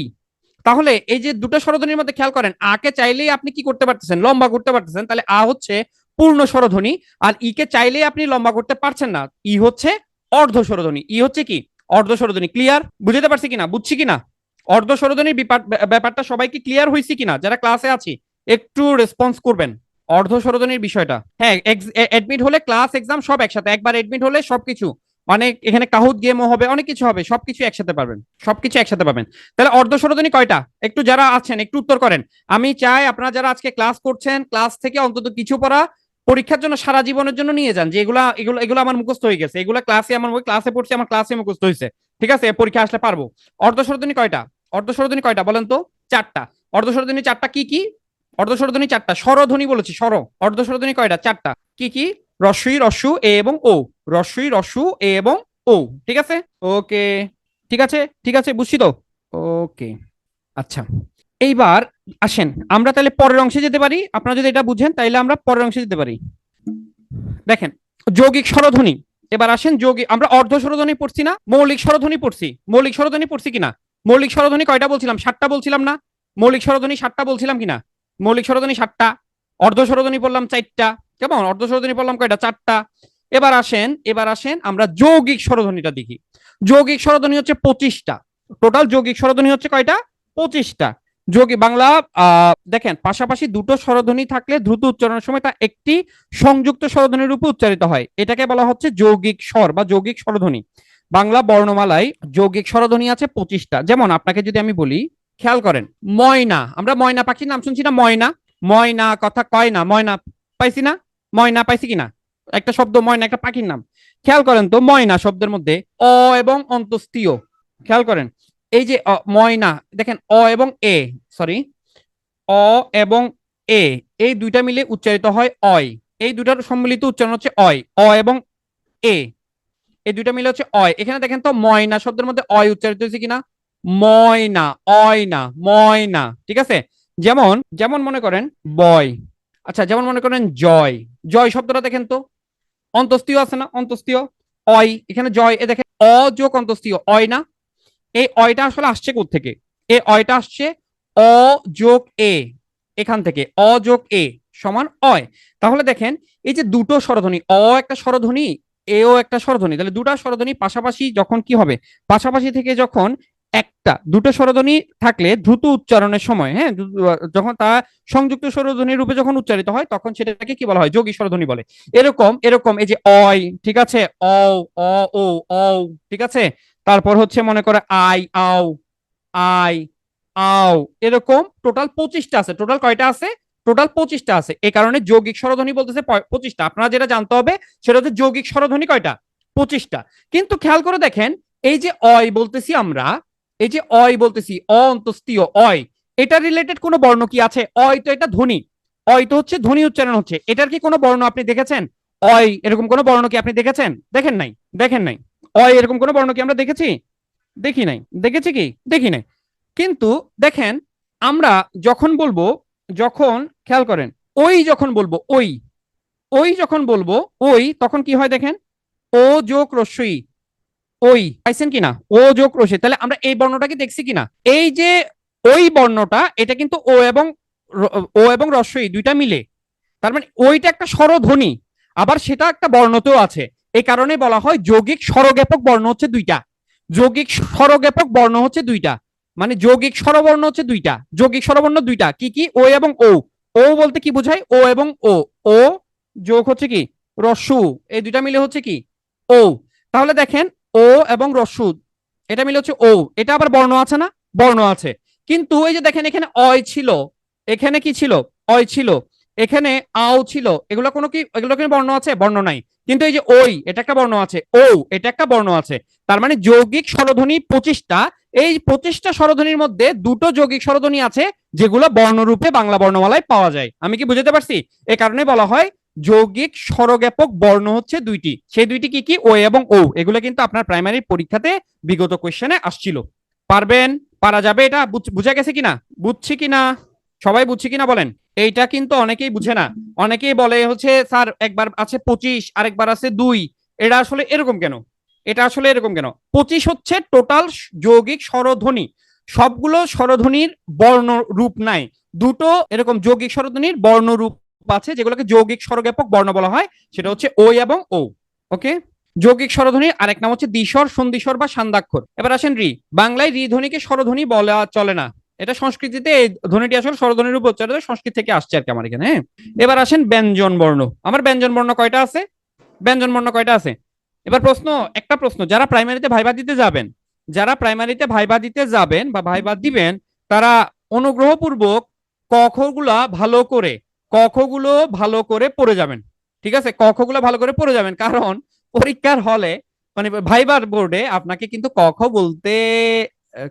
তাহলে এই যে দুটো স্বরধ্বনির মধ্যে খেয়াল করেন, আ কে চাইলেই আপনি কি করতে পারতেছেন, লম্বা করতে পারতেছেন, তাহলে আ হচ্ছে পূর্ণ স্বরধ্বনি, আর ই কে চাইলেই আপনি লম্বা করতে পারছেন না, ই হচ্ছে অর্ধ স্বরধ্বনি, ই হচ্ছে কি অর্ধ স্বরধ্বনি। ক্লিয়ার? বুঝতে পারছি কিনা, বুঝছি কিনা? অর্ধ স্বরধ্বনির ব্যাপারটা সবাই কি ক্লিয়ার হয়েছে কিনা? যারা ক্লাসে আছি একটু রেসপন্স করবেন অর্ধ স্বরধ্বনির বিষয়টা। হ্যাঁ, এডমিট হলে ক্লাস এক্সাম সব একসাথে, একবার এডমিট হলে সবকিছু, মানে এখানে কাহুত গেমও হবে, অনেক কিছু হবে, সবকিছু একসাথে পাবেন, সবকিছু একসাথে পাবেন। তাহলে অর্ধ স্বরধ্বনি কয়টা? একটু যারা আছেন একটু উত্তর করেন। আমি চাই আপনারা যারা আজকে ক্লাস করছেন, ক্লাস থেকে অন্তত কিছু পড়া পরীক্ষার জন্য সারা জীবনের জন্য নিয়ে যান, যে এগুলা এগুলো এগুলো আমার মুখস্থ হয়ে গেছে, এগুলা ক্লাসে আমার ক্লাসে পড়ছি, আমার ক্লাসে মুখস্থ হয়েছে, ঠিক আছে, পরীক্ষা আসলে পারবো। অর্ধ স্বরধ্বনি কয়টা? অর্ধ স্বরধ্বনি কয়টা বলেন তো? চারটা। অর্ধ স্বরধ্বনি চারটা, কি কি? অর্ধ স্বরধ্বনি চারটা, স্বরধ্বনি বলেছি, স্বর। অর্ধ স্বরধ্বনি কয়টা? চারটা। কি কি? রস্বই, রস্যু, এ এবং ও। রস্বই, রস্যু, এ এবং ও। ঠিক আছে, ওকে, ঠিক আছে, ঠিক আছে, বুঝছি তো। ওকে, আচ্ছা, এইবার আসেন আমরা তাহলে পরের অংশে যেতে পারি। আপনারা যদি এটা বুঝেন তাহলে আমরা পরের অংশে যেতে পারি। দেখেন, যৌগিক স্বরধ্বনি। এবার আসেন যৌগিক, আমরা অর্ধ স্বরধ্বনি পড়ছি না, মৌলিক স্বরধ্বনি পড়ছি। মৌলিক স্বরধ্বনি পড়ছি কিনা? মৌলিক স্বরধ্বনি কয়টা বলছিলাম? 7টা বলছিলাম না? মৌলিক স্বরধ্বনি 7টা বলছিলাম কিনা? মৌলিক স্বরধ্বনি 7টা। অর্ধ স্বরধ্বনি পড়লাম 4টা। কেমন? অর্ধ স্বরধ্বনি পড়লাম কয়টা? 4টা। এবার আসেন আমরা যৌগিক স্বরধ্বনিটা দেখি। যৌগিক স্বরধ্বনি হচ্ছে 25টা। টোটাল যৌগিক স্বরধ্বনি হচ্ছে কয়টা? 25টা। যৌগিক বাংলা, দেখেন, পাশাপাশি দুটো স্বরধ্বনি থাকলে দ্রুত উচ্চারণের সময় তা একটি সংযুক্ত স্বরধ্বনির রূপে উচ্চারিত হয়, এটাকে বলা হচ্ছে যৌগিক স্বর বা যৌগিক স্বরধ্বনি। বাংলা বর্ণমালায় যৌগিক স্বরধ্বনি আছে 25টা। যেমন আপনাকে যদি আমি বলি, খেয়াল করেন, ময়না, আমরা ময়না পাখির নাম শুনছি না? ময়না, ময়না কথা কয় না, ময়না পাইছি না? ময়না পাইছি কিনা? একটা শব্দ ময়না, একটা পাখির নাম। খেয়াল করেন তো, ময়না শব্দের মধ্যে অ এবং অন্তস্তীয়, খেয়াল করেন, এই যে ময়না, দেখেন অ এবং এ, সরি, অ এবং এ, এই দুইটা মিলে উচ্চারিত হয় অয়। এই দুটার সম্মিলিত উচ্চারণ হচ্ছে অয়। অ এবং এ, এই দুইটা মিলে হচ্ছে অয়। এখানে দেখেন তো ময়না শব্দের মধ্যে অয় উচ্চারিত হয়েছে কিনা? ময়না, অয় না, ময়না। ঠিক আছে, যেমন যেমন মনে করেন বয়, আচ্ছা, যেমন মনে করেন জয়। জয় শব্দটা দেখেন তো, অন্তস্তীয় আছে না? অন্তস্তীয় অয়, এখানে জয়, এ দেখেন অ যোগ অন্তস্তীয় অয় না? এই অয়টা আসলে আসছে কোত্থেকে? এই অয়টা আসছে অ যোগ এ, এখান থেকে অ যোগ এ সমান অয়। তাহলে দেখেন, এই যে দুটো স্বরধ্বনি, অ একটা স্বরধ্বনি, এও একটা স্বরধ্বনি, তাহলে দুটো স্বরধ্বনি পাশাপাশি যখন কি হবে, পাশাপাশি থেকে যখন একটা দুটো স্বরধ্বনি থাকলে দ্রুত উচ্চারণের সময়, হ্যাঁ, যখন তা সংযুক্ত স্বরধ্বনির রূপে যখন উচ্চারিত হয় তখন সেটাকে কি বলা হয়? যৌগিক স্বরধ্বনি বলে। এরকম এরকম এই যে অয়, ঠিক আছে, অ, অ, ও, অ, ঠিক আছে, তারপর হচ্ছে মনে করে আই, আও, আই, আও, এরকম টোটাল 25টা আছে। টোটাল কয়টা আছে? টোটাল 25টা আছে। এই কারণে যৌগিক স্বরধ্বনি বলতেছে 25টা। আপনারা যেটা জানতে হবে সেটা হচ্ছে যৌগিক স্বরধ্বনি কয়টা? 25টা। কিন্তু খেয়াল করে দেখেন, এই যে অয় বলতেছি আমরা, এই যে অয় বলতেছি, অ অন্তস্তীয় অয়, এটা রিলেটেড কোনো বর্ণ কি আছে? অয় তো এটা ধ্বনি, অয় তো হচ্ছে ধ্বনি উচ্চারণ হচ্ছে, এটার কি কোনো বর্ণ আপনি দেখেছেন? অয় এরকম কোনো বর্ণ কি আপনি দেখেছেন? দেখেন নাই, দেখেন নাই। অয় এরকম কোনো বর্ণ কি আমরা দেখেছি? দেখি নাই। দেখেছি কি? দেখি নাই। কিন্তু দেখেন, আমরা যখন বলবো, যখন খেয়াল করেন, ওই যখন বলবো, ওই, ওই যখন বলবো, ওই তখন কি হয় দেখেন, ও যোগ রস্যই, ওই, পাইছেন কিনা? ও যোগ রস্যই, তাহলে আমরা এই বর্ণটাকে দেখছি কিনা? এই যে ওই বর্ণটা, এটা কিন্তু ও এবং রস্যই দুইটা মিলে, তার মানে ওইটা একটা স্বরধ্বনি, আবার সেটা একটা বর্ণতেও আছে। এই কারণে বলা হয় যৌগিক স্বরজ্ঞাপক বর্ণ হচ্ছে দুইটা। যৌগিক স্বরজ্ঞাপক বর্ণ হচ্ছে দুইটা, মানে যৌগিক স্বরবর্ণ হচ্ছে দুইটা। যৌগিক স্বরবর্ণ দুইটা, কি কি? ও এবং ও। ও বলতে কি বোঝায়? ও এবং ও। ও যোগ হচ্ছে কি রস্যু, এই দুইটা মিলে হচ্ছে কি ও। তাহলে দেখেন, ও এবং রস্যু এটা মিলে হচ্ছে ও। এটা আবার বর্ণ আছে না? বর্ণ আছে। কিন্তু এই যে দেখেন, এখানে অয় ছিল, এখানে কি ছিল? অয় ছিল, এখানে আও ছিল, এগুলো কোনো কি, এগুলো কি বর্ণ আছে? বর্ণ নাই। কিন্তু এই যে ওই, এটা একটা বর্ণ আছে, ও এটা একটা বর্ণ আছে। তার মানে যৌগিক স্বরধ্বনি 25টা। এই 25টা স্বরধ্বনির মধ্যে দুটো যৌগিক স্বরধ্বনি আছে যেগুলো বর্ণরূপে বাংলা বর্ণমালায় পাওয়া যায়। আমি কি বুঝতে পারছি? এ কারণে বলা হয় যৌগিক স্বরজ্ঞাপক বর্ণ হচ্ছে দুইটি। সেই দুইটি কি কি? ও এবং ও। এগুলো কিন্তু আপনার প্রাইমারি পরীক্ষাতে বিগত কোশ্চেনে আসছিল। পারবেন? পারা যাবে? এটা বুঝা গেছে কিনা? বুঝছি কিনা? সবাই বুঝছি কিনা বলেন? এইটা কিন্তু অনেকেই বুঝে না। অনেকেই বলে হচ্ছে স্যার একবার আছে 25, আরেকবার আছে 2। এটা আসলে এরকম কেন? এটা আসলে এরকম কেন? 25 হচ্ছে টোটাল যৌগিক স্বরধ্বনি। সবগুলো স্বরধ্বনির বর্ণ রূপ নাই, দুটো এরকম যৌগিক স্বরধ্বনির বর্ণ রূপ আছে যেগুলোকে যৌগিক স্বরজ্ঞাপক বর্ণ বলা হয়, সেটা হচ্ছে ও এবং ও। ওকে, যৌগিক স্বরধ্বনির আরেক নাম হচ্ছে দ্বিস্বর, সন্ধিস্বর বা সান্দাক্ষর। এবার আসেন রি। বাংলায় রি ধ্বনিকে স্বরধ্বনি বলা চলে না, এটা সংস্কৃতিতে এই ধ্বনিটি আসলে স্বরধ্বনির রূপ উচ্চারিত সংস্কৃত থেকে আসছে আর কি আমার এখানে। হ্যাঁ, এবার আসেন ব্যঞ্জন বর্ণ। আমার ব্যঞ্জন বর্ণ কয়টা আছে? ব্যঞ্জন বর্ণ কয়টা আছে? এবার প্রশ্ন, একটা প্রশ্ন, যারা প্রাইমারিতে ভাইবা দিতে যাবেন, যারা প্রাইমারিতে ভাইবা দিতে যাবেন বা ভাইবা দিবেন, তারা অনুগ্রহপূর্বক ক খ গুলা ভালো করে, ক খ গুলো ভালো করে পড়ে যাবেন। ঠিক আছে, ক খ গুলো ভালো করে পড়ে যাবেন, কারণ পরীক্ষার হলে মানে ভাইবার বোর্ডে আপনাকে কিন্তু ক খ বলতে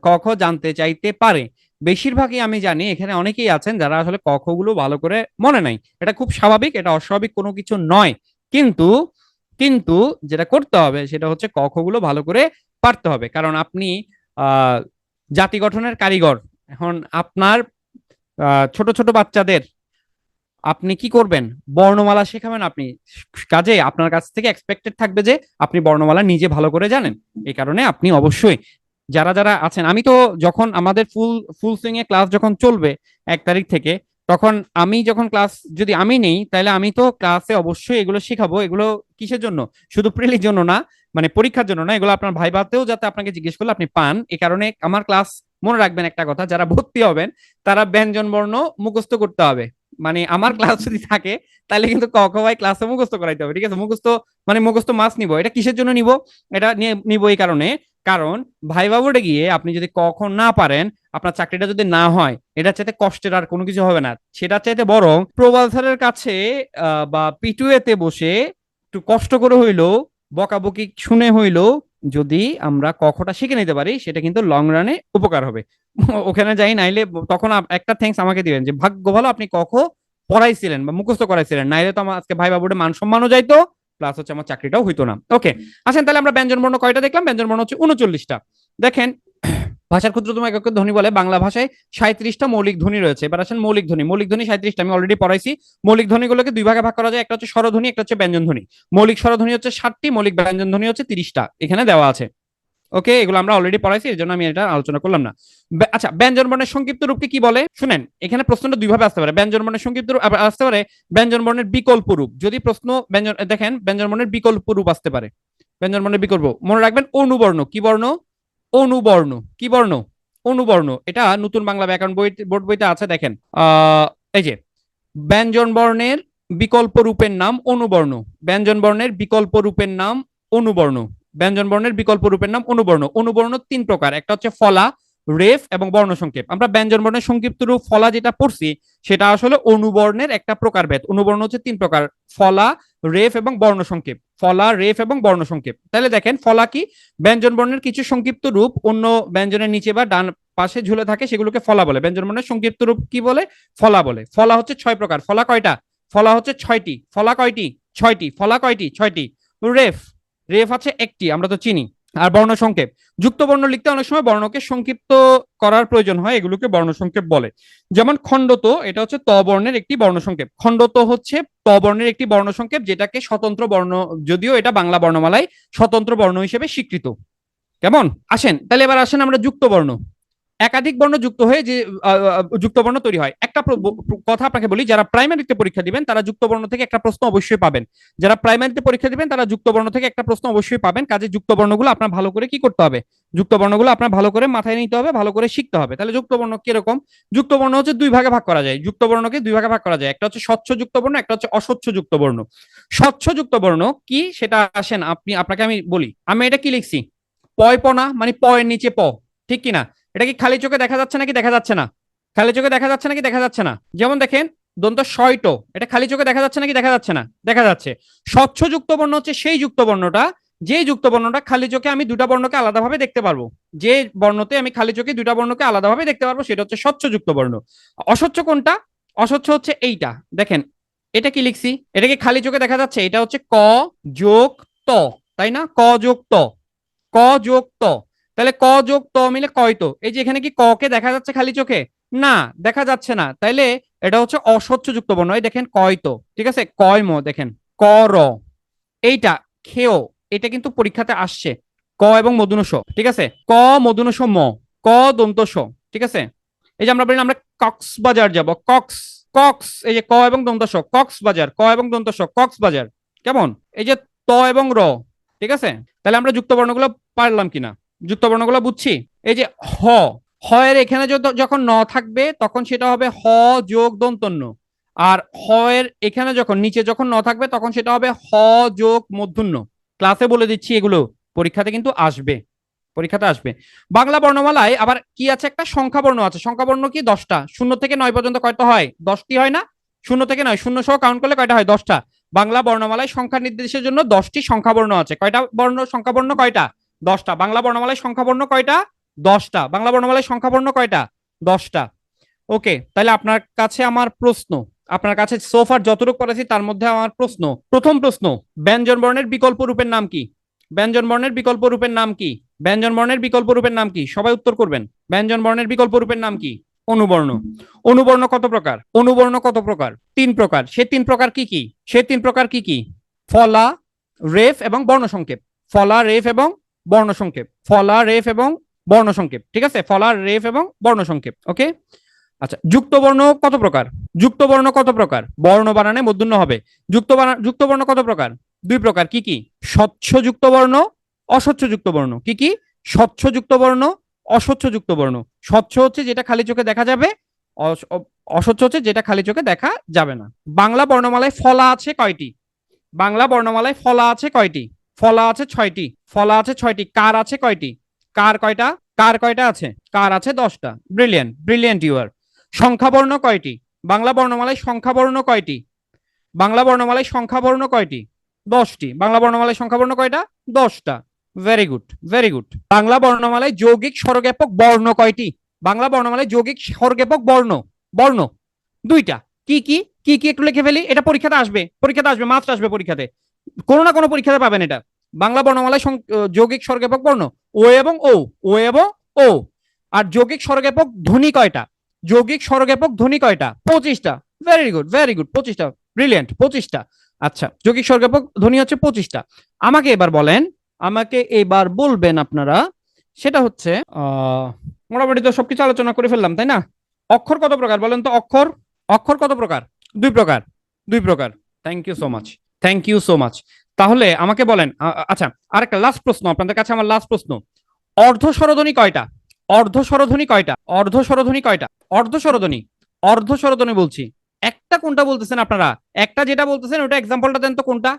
ক খ জানতে চাইতে পারে। বেশিরভাগই আমি জানি এখানে অনেকেই আছেন যারা আসলে ক খ গুলো ভালো করে মনে নাই। এটা খুব স্বাভাবিক, এটা অস্বাভাবিক কোনো কিছু নয়। কিন্তু কিন্তু যেটা করতে হবে সেটা হচ্ছে ক খ গুলো ভালো করে পারতে হবে, কারণ আপনি আহ জাতি গঠনের কারিগর। এখন আপনার ছোট ছোট বাচ্চাদের আপনি কি করবেন? বর্ণমালা শেখাবেন আপনি, কাজে আপনার কাছ থেকে এক্সপেক্টেড থাকবে যে আপনি বর্ণমালা নিজে ভালো করে জানেন। এই কারণে আপনি অবশ্যই, যারা যারা আছেন, আমি তো যখন আমাদের ফুল ফুল সুইং এ ক্লাস যখন চলবে 1 তারিখ থেকে, তখন আমি যখন ক্লাস যদি আমি নেই, তাহলে আমি তো ক্লাসে অবশ্যই এগুলো শেখাবো। এগুলো কিসের জন্য? শুধু প্রিলির জন্য না, মানে পরীক্ষার জন্য না, এগুলো আপনার ভাইভাতেও যাতে আপনাকে জিজ্ঞেস করলে আপনি পান। এই কারণে আমার ক্লাস, মনে রাখবেন একটা কথা, যারা ভর্তি হবেন তারা ব্যঞ্জন বর্ণ মুখস্থ করতে হবে। মানে আমার ক্লাস যদি থাকে তাহলে কিন্তু ক খ ভাই ক্লাসে মুখস্থ করাইতে হবে। ঠিক আছে, মুখস্থ মানে মুখস্থ মাস নিব। এটা কিসের জন্য নিব? এটা নিব এই কারণে, কারণ ভাইভা বোর্ডে গিয়ে আপনি যদি কখন না পারেন, আপনার চাকরিটা যদি না হয়, এটা চাইতে কষ্টের আর কোনো কিছু হবে না। সেটা চাইতে বরং প্রবাল স্যারের কাছে বা পিটুয়ে তে বসে একটু কষ্ট করে হইলো, বকাবকি শুনে হইলো, যদি আমরা কখটা শিখে নিতে পারি, সেটা কিন্তু লং রানে উপকার হবে। ওখানে যাই নাইলে তখন একটা থ্যাঙ্কস আমাকে দিবেন যে ভাগ্য ভালো আপনি কখ পড়াইছিলেন বা মুখস্থ করাইছিলেন, নাইলে তো আমার আজকে ভাইবা বোর্ডে মান সম্মানও যাইতো, প্লাস হচ্ছে আমার চাকরিটাও হইতো না। ওকে, আসেন তাহলে আমরা ব্যঞ্জন বর্ণ কয়টা দেখলাম? ব্যঞ্জন বর্ণ হচ্ছে 39টা। দেখেন, ভাষার ক্ষুদ্রতম এককে ধ্বনি বলে। বাংলা ভাষায় 37টা মৌলিক ধ্বনি রয়েছে। এবার আসেন মৌলিক ধ্বনি। মৌলিক ধ্বনি 37টা, আমি অলরেডি পড়াইছি। মৌলিক ধ্বনিগুলোকে দুই ভাগে ভাগ করা যায়, একটা হচ্ছে স্বরধ্বনি, একটা হচ্ছে ব্যঞ্জন ধ্বনি। মৌলিক স্বরধ্বনি হচ্ছে 60টি, মৌলিক ব্যঞ্জন ধ্বনি হচ্ছে 30টা, এখানে দেওয়া আছে। ওকে, এগুলো আমরা অলরেডি পড়াইছি, এর জন্য আমি এটা আলোচনা করলাম না। আচ্ছা, ব্যঞ্জন বর্ণের সংক্ষিপ্ত রূপকে কি বলে? শুনেন, এখানে প্রশ্নটা দুই ভাবে আসতে পারে। ব্যঞ্জন বর্ণের সংক্ষিপ্ত রূপ আসতে পারে, ব্যঞ্জন বর্ণের বিকল্প রূপ। যদি প্রশ্ন ব্যঞ্জন দেখেন, ব্যঞ্জন বর্ণের বিকল্প রূপ আসতে পারে। ব্যঞ্জন বর্ণের বিকল্প মনে রাখবেন, অনুবর্ণ। কি বর্ণ? অনুবর্ণ। কি বর্ণ? অনুবর্ণ। এটা নতুন বাংলা ব্যাকরণ বই, বোর্ড বইতে আছে, দেখেন। এই যে ব্যঞ্জন বর্ণের বিকল্প রূপের নাম অনুবর্ণ। ব্যঞ্জন বর্ণের বিকল্প রূপের নাম অনুবর্ণ। ব্যঞ্জন বর্ণের বিকল্প রূপের নাম অনুবর্ণ। অনুবর্ণ 3 প্রকার, একটা হচ্ছে ফলা, রেফ এবং বর্ণ সংক্ষেপ। আমরা ব্যঞ্জন বর্ণের সংক্ষিপ্ত রূপ ফলা যেটা পড়ছি, সেটা আসলে অনুবর্ণের একটা প্রকারভেদ। অনুবর্ণ হচ্ছে 3 প্রকার: ফলা, রেফ এবং বর্ণ সংক্ষেপ। ফলা, রেফ এবং বর্ণ সংক্ষেপ। তাহলে দেখেন, ফলা কি? ব্যঞ্জন বর্ণের কিছু সংক্ষিপ্ত রূপ অন্য ব্যঞ্জনের নিচে বা ডান পাশে ঝুলে থাকে, সেগুলোকে ফলা বলে। ব্যঞ্জন বর্ণের সংক্ষিপ্ত রূপ কি বলে? ফলা বলে। ফলা হচ্ছে 6 প্রকার। ফলা কয়টা? ফলা হচ্ছে 6টি। ফলা কয়টি? 6টি। ফলা কয়টি? 6টি। রেফ, রেফ আছে 1টি, আমরা তো চিনি। আর বর্ণ সংক্ষেপ, যুক্ত বর্ণ লিখতে অনেক সময় বর্ণকে সংক্ষিপ্ত করার প্রয়োজন হয়, এগুলোকে বর্ণ সংক্ষেপ বলে। যেমন খণ্ডত, এটা হচ্ছে ত বর্ণের একটি বর্ণ সংক্ষেপ। খণ্ডত হচ্ছে ত বর্ণের একটি বর্ণ সংক্ষেপ, যেটাকে স্বতন্ত্র বর্ণ, যদিও এটা বাংলা বর্ণমালায় স্বতন্ত্র বর্ণ হিসেবে স্বীকৃত। কেমন? আসেন তাহলে এবার আসেন আমরা যুক্ত বর্ণ। একাধিক বর্ণ যুক্ত হয়ে যে যুক্ত বর্ণ তৈরি হয়। একটা কথা আপনাকে বলি, যারা প্রাইমারিতে পরীক্ষা দিবেন তারা যুক্ত বর্ণ থেকে একটা প্রশ্ন অবশ্যই পাবেন। যারা প্রাইমারিতে পরীক্ষা দিবেন তারা যুক্ত বর্ণ থেকে একটা প্রশ্ন অবশ্যই পাবেন। কাজে যুক্ত বর্ণগুলো আপনার ভালো করে কি করতে হবে? যুক্ত বর্ণগুলো আপনার ভালো করে মাথায় নিতে হবে, ভালো করে শিখতে হবে। তাহলে যুক্ত বর্ণ কিরকম? যুক্ত বর্ণ হচ্ছে দুই ভাগে ভাগ করা যায়। যুক্ত বর্ণকে দুই ভাগে ভাগ করা যায়, একটা হচ্ছে স্বচ্ছ যুক্ত বর্ণ, একটা হচ্ছে অস্বচ্ছ যুক্ত বর্ণ। স্বচ্ছ যুক্ত বর্ণ কি সেটা আসেন আপনাকে আমি বলি। আমি এটা কি লিখছি? পয় পনা, মানে পয়ের নিচে প, ঠিক কিনা? এটা কি খালি চোখে দেখা যাচ্ছে নাকি দেখা যাচ্ছে না? খালি চোখে দেখা যাচ্ছে নাকি দেখা যাচ্ছে না? যেমন দেখেন, দন্ত শয়ট, এটা খালি চোখে দেখা যাচ্ছে নাকি দেখা যাচ্ছে না? দেখা যাচ্ছে। স্বচ্ছ যুক্ত বর্ণ হচ্ছে সেই যুক্ত বর্ণটা, যে যুক্ত বর্ণটা খালি চোখে আমি দুটা বর্ণকে আলাদাভাবে দেখতে পারবো। যে বর্ণতে আমি খালি চোখে দুটা বর্ণকে আলাদাভাবে দেখতে পারবো, সেটা হচ্ছে স্বচ্ছ যুক্ত বর্ণ। অস্বচ্ছ কোনটা? অস্বচ্ছ হচ্ছে এইটা, দেখেন। এটা কি লিখছি? এটা কি খালি চোখে দেখা যাচ্ছে? এটা হচ্ছে ক যোগ ত, তাই না? ক যোগ ত, ক যোগ ত। তাহলে ক যোগ ত মিলে কয়ত? এই যে এখানে কি ক কে দেখা যাচ্ছে খালি চোখে? না, দেখা যাচ্ছে না। তাইলে এটা হচ্ছে অস্বচ্ছ যুক্ত বর্ণ। এই দেখেন কয়ত, ঠিক আছে? কয় ম, দেখেন ক র। এইটা খেও, এটা কিন্তু পরীক্ষাতে আসছে, ক এবং মধুনস, ঠিক আছে? ক মধুনস ম, ক ক দন্ত স, ঠিক আছে। এই যে আমরা বলি আমরা কক্সবাজার যাব, কক্স, কক্স, এই যে ক এবং দন্ত স, কক্সবাজার, ক এবং দন্ত স, কক্সবাজার। কেমন? এই যে ত এবং র, ঠিক আছে। তাহলে আমরা যুক্ত বর্ণগুলো পারলাম কিনা, যুক্ত বর্ণগুলো বুঝছি। এই যে হ, হ এর এখানে যখন ন থাকবে তখন সেটা হবে হ যোগ দন্তন্য, আর হ এর এখানে যখন নিচে যখন ন থাকবে তখন সেটা হবে হ যোগ মূর্ধন্য। ক্লাসে বলে দিচ্ছি, এগুলো পরীক্ষাতে কিন্তু আসবে, পরীক্ষাতে আসবে। বাংলা বর্ণমালায় আবার কি আছে, একটা সংখ্যা বর্ণ আছে। সংখ্যা বর্ণ কি? 10টা। 0 থেকে 9 পর্যন্ত কয়টা হয়? 10টি হয় না? 0 থেকে 9, শূন্য সহ কাউন্ট করলে কয়টা হয়? 10টা। বাংলা বর্ণমালায় সংখ্যা নির্দেশের জন্য 10টি সংখ্যা বর্ণ আছে। কয়টা বর্ণ, সংখ্যা বর্ণ কয়টা? 10টা। বাংলা বর্ণমালায় সংখ্যা বর্ণ কয়টা? 10টা। বাংলা বর্ণমালায় সংখ্যা বর্ণ কয়টা? 10টা। ওকে, তাহলে আপনার কাছে আমার প্রশ্ন, আপনার কাছে সোফার যতটুকু করেছি তার মধ্যে আমার প্রশ্ন, প্রথম প্রশ্ন, ব্যঞ্জন বর্ণের বিকল্প রূপের নাম কি? ব্যঞ্জন বর্ণের বিকল্প রূপের নাম কি? ব্যঞ্জন বর্ণের বিকল্প রূপের নাম কি? সবাই উত্তর করবেন। ব্যঞ্জন বর্ণের বিকল্প রূপের নাম কি? অনুবর্ণ। অনুবর্ণ কত প্রকার? অনুবর্ণ কত প্রকার? 3 প্রকার। সে 3 প্রকার কি কি? সে 3 প্রকার কি কি? ফলা, রেফ এবং বর্ণ সংক্ষেপ। ফলা, রেফ এবং বর্ণ সংক্ষেপ। ফলা, রেফ এবং বর্ণ সংক্ষেপ, ঠিক আছে। ফলা, রেফ এবং বর্ণ সংক্ষেপ। ওকে, আচ্ছা। যুক্ত বর্ণ কত প্রকার? যুক্ত বর্ণ কত প্রকার? বর্ণ বানানে মূর্ধন্য হবে। যুক্ত বর্ণ কত প্রকার? 2 প্রকার। কি কি? স্বচ্ছ যুক্ত বর্ণ, অস্বচ্ছ যুক্ত বর্ণ। কি কি? স্বচ্ছ যুক্ত বর্ণ, অস্বচ্ছ যুক্ত বর্ণ। স্বচ্ছ হচ্ছে যেটা খালি চোখে দেখা যাবে, অস্বচ্ছ হচ্ছে যেটা খালি চোখে দেখা যাবে না। বাংলা বর্ণমালায় ফলা আছে কয়টি? বাংলা বর্ণমালায় ফলা আছে কয়টি? ফলা আছে 6টি। ফলা আছে 6টি। কার আছে কয়টি? কার কয়টা? কার কয়টা আছে? কার আছে 10টা। Brilliant, brilliant you are. সংখ্যা বর্ণ কয়টি? বাংলা বর্ণমালায় সংখ্যা বর্ণ কয়টি? বাংলা বর্ণমালায় সংখ্যা বর্ণ কয়টি? 10টি। বাংলা বর্ণমালায় সংখ্যা বর্ণ কয়টা? 10টা। Very good, very good. Bangla বর্ণমালায় যৌগিক স্বরজ্ঞাপক বর্ণ কয়টি? বাংলা বর্ণমালায় যৌগিক স্বরজ্ঞাপক বর্ণ, বর্ণ 2টা। কি কি? কি কি একটু লিখে ফেলি, এটা পরীক্ষাতে আসবে, পরীক্ষাতে আসবে, মাস্ট আসবে পরীক্ষাতে, কোনো না কোনো পরীক্ষাতে পাবেন এটা। বাংলা বর্ণমালায় যৌগিক স্বরজ্ঞাপক বর্ণ ও এবং ও, ও এবং ও। আর যৌগিক স্বরজ্ঞাপক ধ্বনি কয়টা? যৌগিক স্বরজ্ঞাপক ধ্বনি কয়টা? 25টা। ভেরি গুড, ভেরি গুড, 25টা। ব্রিলিয়ান্ট, 25টা। আচ্ছা, যৌগিক স্বরজ্ঞাপক ধ্বনি হচ্ছে 25টা। আমাকে এবার বলেন, আমাকে এবার বলবেন আপনারা, সেটা হচ্ছে মোটামুটি তো সবকিছু আলোচনা করে ফেললাম, তাই না? অক্ষর কত প্রকার বলেন তো? অক্ষর, অক্ষর কত প্রকার? 2 প্রকার। 2 প্রকার। Thank you so much, thank you so much. তাহলে আমাকে বলেন, আচ্ছা, আরেকটা লাস্ট প্রশ্ন আপনাদের কাছে, আমার লাস্ট প্রশ্ন। অর্ধ স্বরধ্বনি কয়টা? অর্ধ স্বরধ্বনি কয়টা? অর্ধ স্বরধ্বনি কয়টা? অর্ধ স্বরধ্বনি, অর্ধ স্বরধ্বনি বলছি। একটা কোনটা বলতেছেন আপনারা? একটা যেটা বলতেছেন ওটা এক্সাম্পলটা দেন তো কোনটা?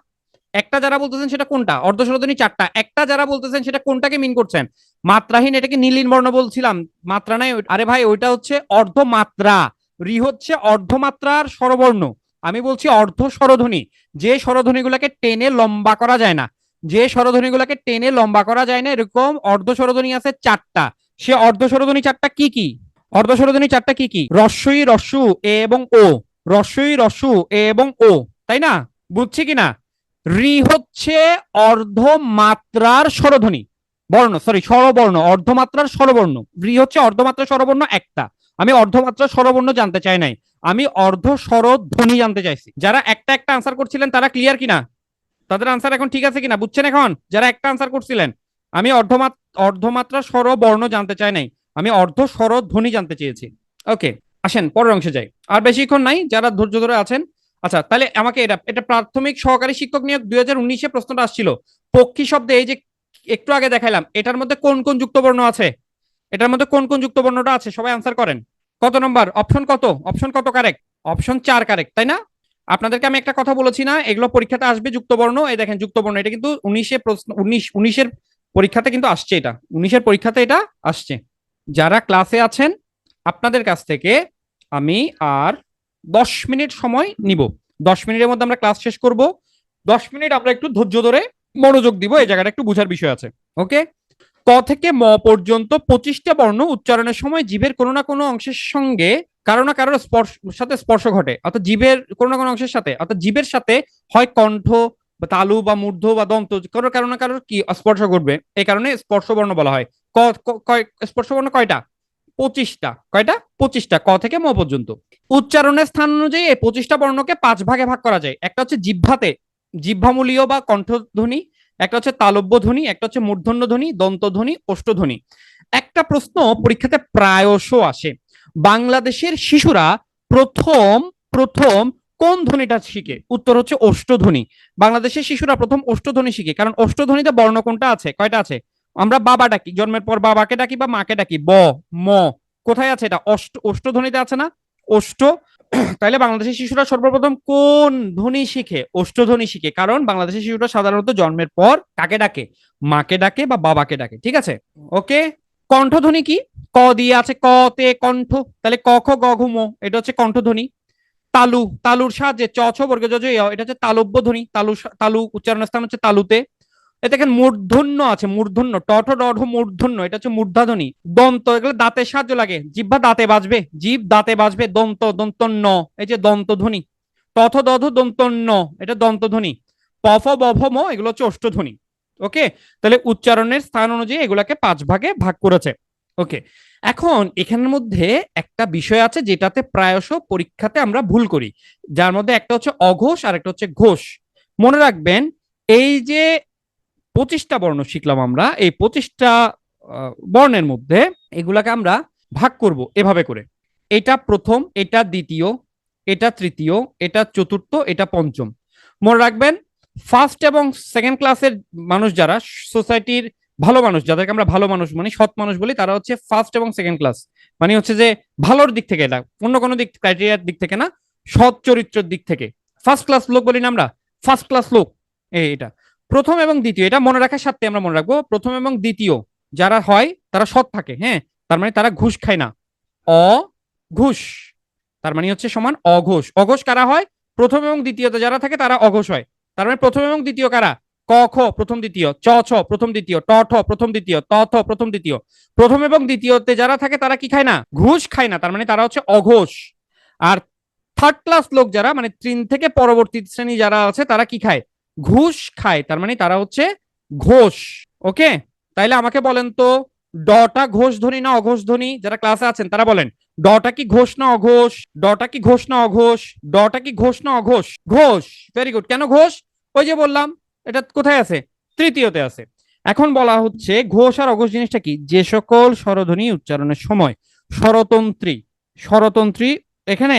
একটা যারা বলতেছেন সেটা কোনটা? অর্ধ স্বরধ্বনি 4টা। একটা যারা বলতেছেন সেটা কোনটাকে মিন করছেন? মাত্রাহীন, এটাকে নীলিন বর্ণ বলছিলাম, মাত্রা নাই। আরে ভাই, ওইটা হচ্ছে অর্ধমাত্রা। রি হচ্ছে অর্ধমাত্রার স্বরবর্ণ। আমি বলছি অর্ধ স্বরধ্বনি, যে স্বরধ্বনিগুলোকে টেনে লম্বা করা যায় না, যে স্বরধ্বনিগুলোকে টেনে লম্বা করা যায় না, এরকম অর্ধ স্বরধ্বনি আছে 4টা। সে অর্ধ স্বরধ্বনি 4টা কি কি? অর্ধ স্বরধ্বনি 4টা কি কি? রস্বই, রস্যু, এ এবং ও। রস্বই, রস্যু, এ এবং ও, তাই না? বুঝছি কিনা? রি হচ্ছে অর্ধমাত্রার স্বরধ্বনি বর্ণ, সরি স্বরবর্ণ, অর্ধমাত্রার স্বরবর্ণ। রি হচ্ছে অর্ধমাত্রার স্বরবর্ণ একটা। আমি অর্ধমাত্রার স্বরবর্ণ জানতে চাই নাই, আমি অর্ধ স্বরধ্বনি জানতে চাইছি। যারা একটা একটা আনসার করছিলেন তারা ক্লিয়ার কিনা? তাদের আনসার এখন ঠিক আছে কিনা বুঝছেন? এখন যারা একটা আনসার করছিলেন, আমি অর্ধমাত্রা স্বরবর্ণ জানতে চাই নাই, আমি অর্ধ স্বরধ্বনি জানতে চেয়েছি। ওকে, আসেন পরের অংশে যাই, আর বেশিক্ষণ নাই, যারা ধৈর্য ধরে আছেন। আচ্ছা, তাহলে আমাকে এটা এটা প্রাথমিক সহকারী শিক্ষক নিয়োগ 2019-এ প্রশ্নটা আসছিল। পক্ষী শব্দে, এই যে একটু আগে দেখাইলাম, এটার মধ্যে কোন কোন যুক্তবর্ণ আছে? এটার মধ্যে কোন কোন যুক্তবর্ণটা আছে? সবাই আনসার করেন। কত নম্বর অপশন? কত অপশন? কত কারেক্ট? অপশন 4 কারেক্ট, তাই না? আপনাদেরকে আমি একটা কথা বলেছি না, এগুলো পরীক্ষাতে আসবে যুক্তবর্ণ। এই দেখেন যুক্তবর্ণ, এটা কিন্তু 19-এ প্রশ্ন, 19-এর পরীক্ষাতে কিন্তু আসছে, এটা 19-এর পরীক্ষাতে এটা আসছে। যারা ক্লাসে আছেন আপনাদের কাছ থেকে আমি আর 10 মিনিট সময় নিব। 10 মিনিটের মধ্যে আমরা ক্লাস শেষ করব। 10 মিনিট আমরা একটু ধৈর্য ধরে মনোযোগ দিব, এই জায়গাটা একটু বুঝার বিষয় আছে। ওকে, ক থেকে ম পর্যন্ত 25টা বর্ণ উচ্চারণের সময় জিভের কোনো না কোনো অংশের সঙ্গে কারো না কারোর সাথে স্পর্শ ঘটে, অর্থাৎ জিভের কোনো না কোনো অংশের সাথে, অর্থাৎ জিভের সাথে হয় কণ্ঠ বা তালু বা মূর্ধ বা দন্ত, কারো না কারোর কি স্পর্শ ঘটবে, এই কারণে স্পর্শ বর্ণ বলা হয়। স্পর্শ বর্ণ কয়টা? 25টা। কয়টা? 25টা, ক থেকে ম পর্যন্ত। উচ্চারণের স্থান অনুযায়ী এই 25টা বর্ণকে 5 ভাগে ভাগ করা যায়। একটা হচ্ছে জিহ্বাতে, জিহ্বামূলীয় বা কণ্ঠধ্বনি, একটা হচ্ছে তালব্য ধ্বনি, একটা হচ্ছে মূর্ধন্য ধ্বনি, দন্ত ধ্বনি, ওষ্ঠধ্বনি। একটা প্রশ্ন পরীক্ষাতে প্রায়শ আসে, বাংলাদেশের শিশুরা প্রথম প্রথম কোন ধ্বনিটা শিখে? উত্তর হচ্ছে অষ্টধ্বনি। বাংলাদেশের শিশুরা প্রথম অষ্টধ্বনি শিখে, কারণ অষ্টধ্বনিতে বর্ণ কোনটা আছে, কয়টা আছে? আমরা বাবা ডাকি, জন্মের পর বাবাকে ডাকি বা মাকে ডাকি, ব, ম, কোথায় আছে এটা? অষ্টধ্বনিতে আছে না? অষ্ট। তাইলে বাংলাদেশের শিশুরা সর্বপ্রথম কোন ধ্বনি শিখে? অষ্টধ্বনি শিখে, কারণ বাংলাদেশের শিশুরা সাধারণত জন্মের পর কাকে ডাকে? মাকে ডাকে বা বাবাকে ডাকে। ঠিক আছে, ওকে। কণ্ঠধ্বনি কি? ক দিয়ে আছে, ক তে কণ্ঠ, তাহলে ক খ গ ঘ ম, এটা হচ্ছে কণ্ঠধ্বনি। তালু, তালুর সাহায্যে চ ছ বর্গ জ জ ই, এটা হচ্ছে তালব্য ধ্বনি। তালু, তালু উচ্চারণের স্থান হচ্ছে তালুতে। এ দেখেন মূর্ধন্য আছে, মূর্ধন্য, ট ঠ ড ঢ মূর্ধন্য, এটা হচ্ছে মূর্ধাধ্বনি। দন্ত, এগুলো দাঁতের সাহায্য লাগে, জিহ্বা দাঁতে বাজবে, জিভ দাঁতে বাজবে। দন্ত, দন্ত ন, এই যে দন্ত ধ্বনি। তথ দধ দন্ত ন, এটা দন্ত ধ্বনি। পফ বভ ম, এগুলো হচ্ছে অষ্টধ্বনি। ওকে, তাহলে উচ্চারণের স্থান অনুযায়ী এগুলাকে 5 ভাগে ভাগ করেছে। ওকে, এখন এখানের মধ্যে একটা বিষয় আছে যেটাতে প্রায়শ পরীক্ষাতে আমরা ভুল করি, যার মধ্যে একটা হচ্ছে অঘোষ আর একটা হচ্ছে ঘোষ। মনে রাখবেন, এই যে 25টা বর্ণ শিখলাম আমরা, এই 25টা বর্ণের মধ্যে এগুলাকে আমরা ভাগ করব এভাবে করে, এটা প্রথম, এটা দ্বিতীয়, এটা তৃতীয়, এটা চতুর্থ, এটা পঞ্চম। মনে রাখবেন, ফার্স্ট এবং সেকেন্ড ক্লাসের মানুষ যারা, সোসাইটির ভালো মানুষ, যাদেরকে আমরা ভালো মানুষ মানে সৎ মানুষ বলি, তারা হচ্ছে ফার্স্ট এবং সেকেন্ড ক্লাস। মানে হচ্ছে যে ভালোর দিক থেকে, এটা অন্য কোনো দিক ক্রাইটেরিয়ার দিক থেকে না, সৎ চরিত্রের দিক থেকে ফার্স্ট ক্লাস লোক বলি না আমরা, ফার্স্ট ক্লাস লোক। এটা প্রথম এবং দ্বিতীয়, এটা মনে রাখার সাথে আমরা মনে রাখবো, প্রথম এবং দ্বিতীয় যারা হয় তারা সৎ থাকে, হ্যাঁ, তার মানে তারা ঘুষ খায় না। অ ঘুষ, তার মানে হচ্ছে সমান অঘোষ। অঘোষ কারা হয়? প্রথম এবং দ্বিতীয়তে যারা থাকে তারা অঘোষ হয়। তার মানে প্রথম এবং দ্বিতীয় কারা? ক খ প্রথম দ্বিতীয়, চ ছ প্রথম দ্বিতীয়, ট ঠ প্রথম দ্বিতীয়, ত থ প্রথম দ্বিতীয়। প্রথম এবং দ্বিতীয়তে যারা থাকে তারা কি খায় না? ঘুষ খায় না, তার মানে তারা হচ্ছে অঘোষ। আর থার্ড ক্লাস লোক যারা, মানে 3 থেকে পরবর্তী শ্রেণী যারা আছে, তারা কি খায়? ঘুষ খায়, তার মানে তারা হচ্ছে ঘোষ। ওকে, তাইলে আমাকে বলেন তো, ডটা ঘোষ ধ্বনি না অঘোষ ধ্বনি? যারা ক্লাসে আছেন তারা বলেন, ডটা কি ঘোষ না অঘোষ? ডটা কি ঘোষ না অঘোষ? ডটা কি ঘোষ না অঘোষ? ঘোষ। Very good. কেন ঘোষ? ওই যে বললাম, এটা কোথায় আছে? তৃতীয়তে আছে। এখন বলা হচ্ছে ঘোষ আর অঘোষ জিনিসটা কি? যে সকল স্বরধ্বনি উচ্চারণের সময় স্বরতন্ত্রী, স্বরতন্ত্রী, এখানে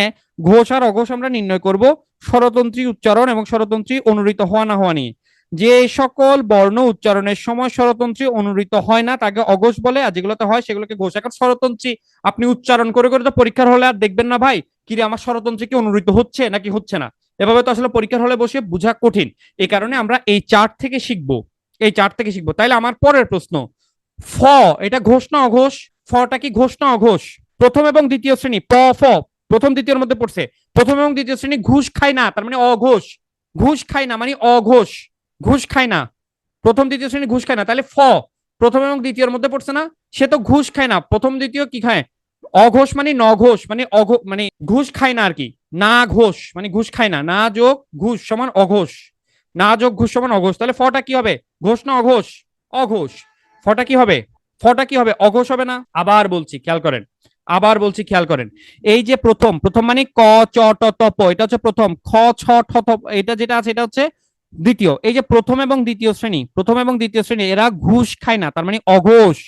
ঘোষ আর অঘোষ আমরা নির্ণয় করব স্বরতন্ত্রী উচ্চারণ এবং স্বরতন্ত্রী অনুরিত হওয়া না হওয়া নিয়ে। যে সকল বর্ণ উচ্চারণের সময় স্বরতন্ত্রী অনুরিত হয় না তাকে অঘোষ বলে, আর যেগুলোতে হয় সেগুলোকে ঘোষ। এখন স্বরতন্ত্রী আপনি উচ্চারণ করে করে তো পরীক্ষার হলে আর দেখবেন না ভাই, কিরে আমার স্বরতন্ত্রী কি অনুরিত হচ্ছে নাকি হচ্ছে না। এভাবে তো আসলে পরীক্ষার হলে বসে বোঝা কঠিন। এই কারণে আমরা এই চার্ট থেকে শিখবো, এই চার্ট থেকে শিখবো। তাইলে আমার পরের প্রশ্ন, ফ, এটা ঘোষ না অঘোষ? ফটা কি ঘোষ না অঘোষ? প্রথম এবং দ্বিতীয় শ্রেণী, প ফ প্রথম দ্বিতীয়ের মধ্যে পড়ছে। প্রথম এবং দ্বিতীয় শ্রেণী ঘুষ খায় না, তার মানে অঘোষ। ঘুষ খায় না মানে অঘোষ, ঘুষ খায় না। প্রথম দ্বিতীয় শ্রেণী ঘুষ খায় না, তাহলে ফ প্রথম এবং দ্বিতীয়ের মধ্যে পড়ছে না, সে তো ঘুষ খায় না। প্রথম দ্বিতীয় কি খায়? অঘোষ মানে নঘোষ, মানে মানে ঘুষ খায় না আর কি। না ঘোষ মানে ঘুষ খায় না, না যোগ ঘুষ সমান অঘোষ, না যোগ ঘুষ সমান অঘোষ। তাহলে ফটা কি হবে? ঘোষ না অঘোষ? অঘোষ। ফটা কি হবে? ফটা কি হবে? অঘোষ হবে না? আবার বলছি খেয়াল করেন, আবার বলছি খেয়াল করেন, এই যে প্রথম, প্রথম মানে ক চ ট ত প, এটা হচ্ছে প্রথম। খ ছ ঠ থ, এটা যেটা আছে এটা হচ্ছে দ্বিতীয়। এই যে প্রথম এবং দ্বিতীয় শ্রেণী, প্রথম এবং দ্বিতীয় শ্রেণী এরা ঘুষ খায় না, তার মানে অঘোষ।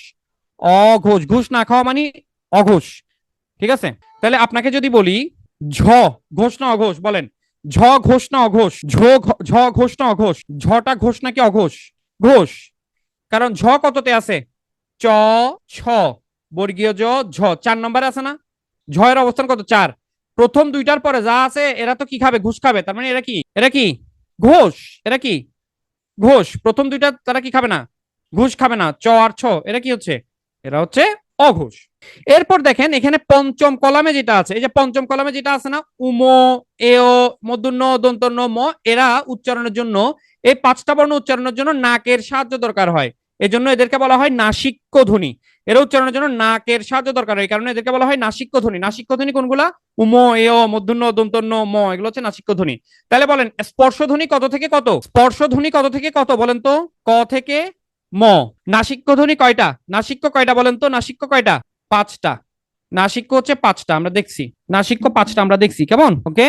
অঘোষ, ঘুষ না খাওয়া মানে অঘোষ। ঠিক আছে, তাহলে আপনাকে যদি বলি ঝ ঘোষ না অঘোষ, বলেন ঝ ঘোষ না অঘোষ? ঝ ঘোষ না অঘোষ? ঝটা ঘোষ নাকি অঘোষ? ঘোষ। কারণ ঝ কততে আছে? চ ছ বর্গীয় জ ঝ 4 নম্বরে আছে না? ঝ এর অবস্থান কত? 4। প্রথম দুইটার পরে যা আছে এরা তো কি খাবে? ঘুষ খাবে, তার মানে এরা কি? এরা কি ঘোষ? এরা কি ঘোষ? প্রথম দুইটা তারা কি খাবে না? ঘুষ খাবে না। চ আর ছ এরা কি হচ্ছে? এরা হচ্ছে অঘোষ। এরপর দেখেন এখানে পঞ্চম কলামে যেটা আছে, এই যে পঞ্চম কলামে যেটা আছে না, উম, এও, মূর্ধন্য, দন্তন্য, ম, এরা উচ্চারণের জন্য, এই 5টা বর্ণ উচ্চারণের জন্য নাকের সাহায্য দরকার হয়। এজন্য এদেরকে বলা হয় নাসিক্য ধ্বনি। এরা উচ্চারণের জন্য নাকের সাহায্য দরকার হয়, এই কারণে এদেরকে বলা হয় নাসিক্য ধ্বনি। নাসিক্য ধ্বনি কোনগুলা? উম, এও, মূর্ধন্য, দন্তন্য, ম, এগুলো হচ্ছে নাসিক্য ধ্বনি। তাহলে বলেন স্পর্শ ধ্বনি কত থেকে কত? স্পর্শ ধ্বনি কত থেকে কত বলেন তো? ক থেকে ম। নাসিক্য ধ্বনি কয়টা? নাসিক্য কয়টা বলেন তো? নাসিক্য কয়টা? 5টা। নাসিক্য হচ্ছে 5টা, আমরা দেখছি। নাসিক্য 5টা আমরা দেখছি, কেমন? ওকে,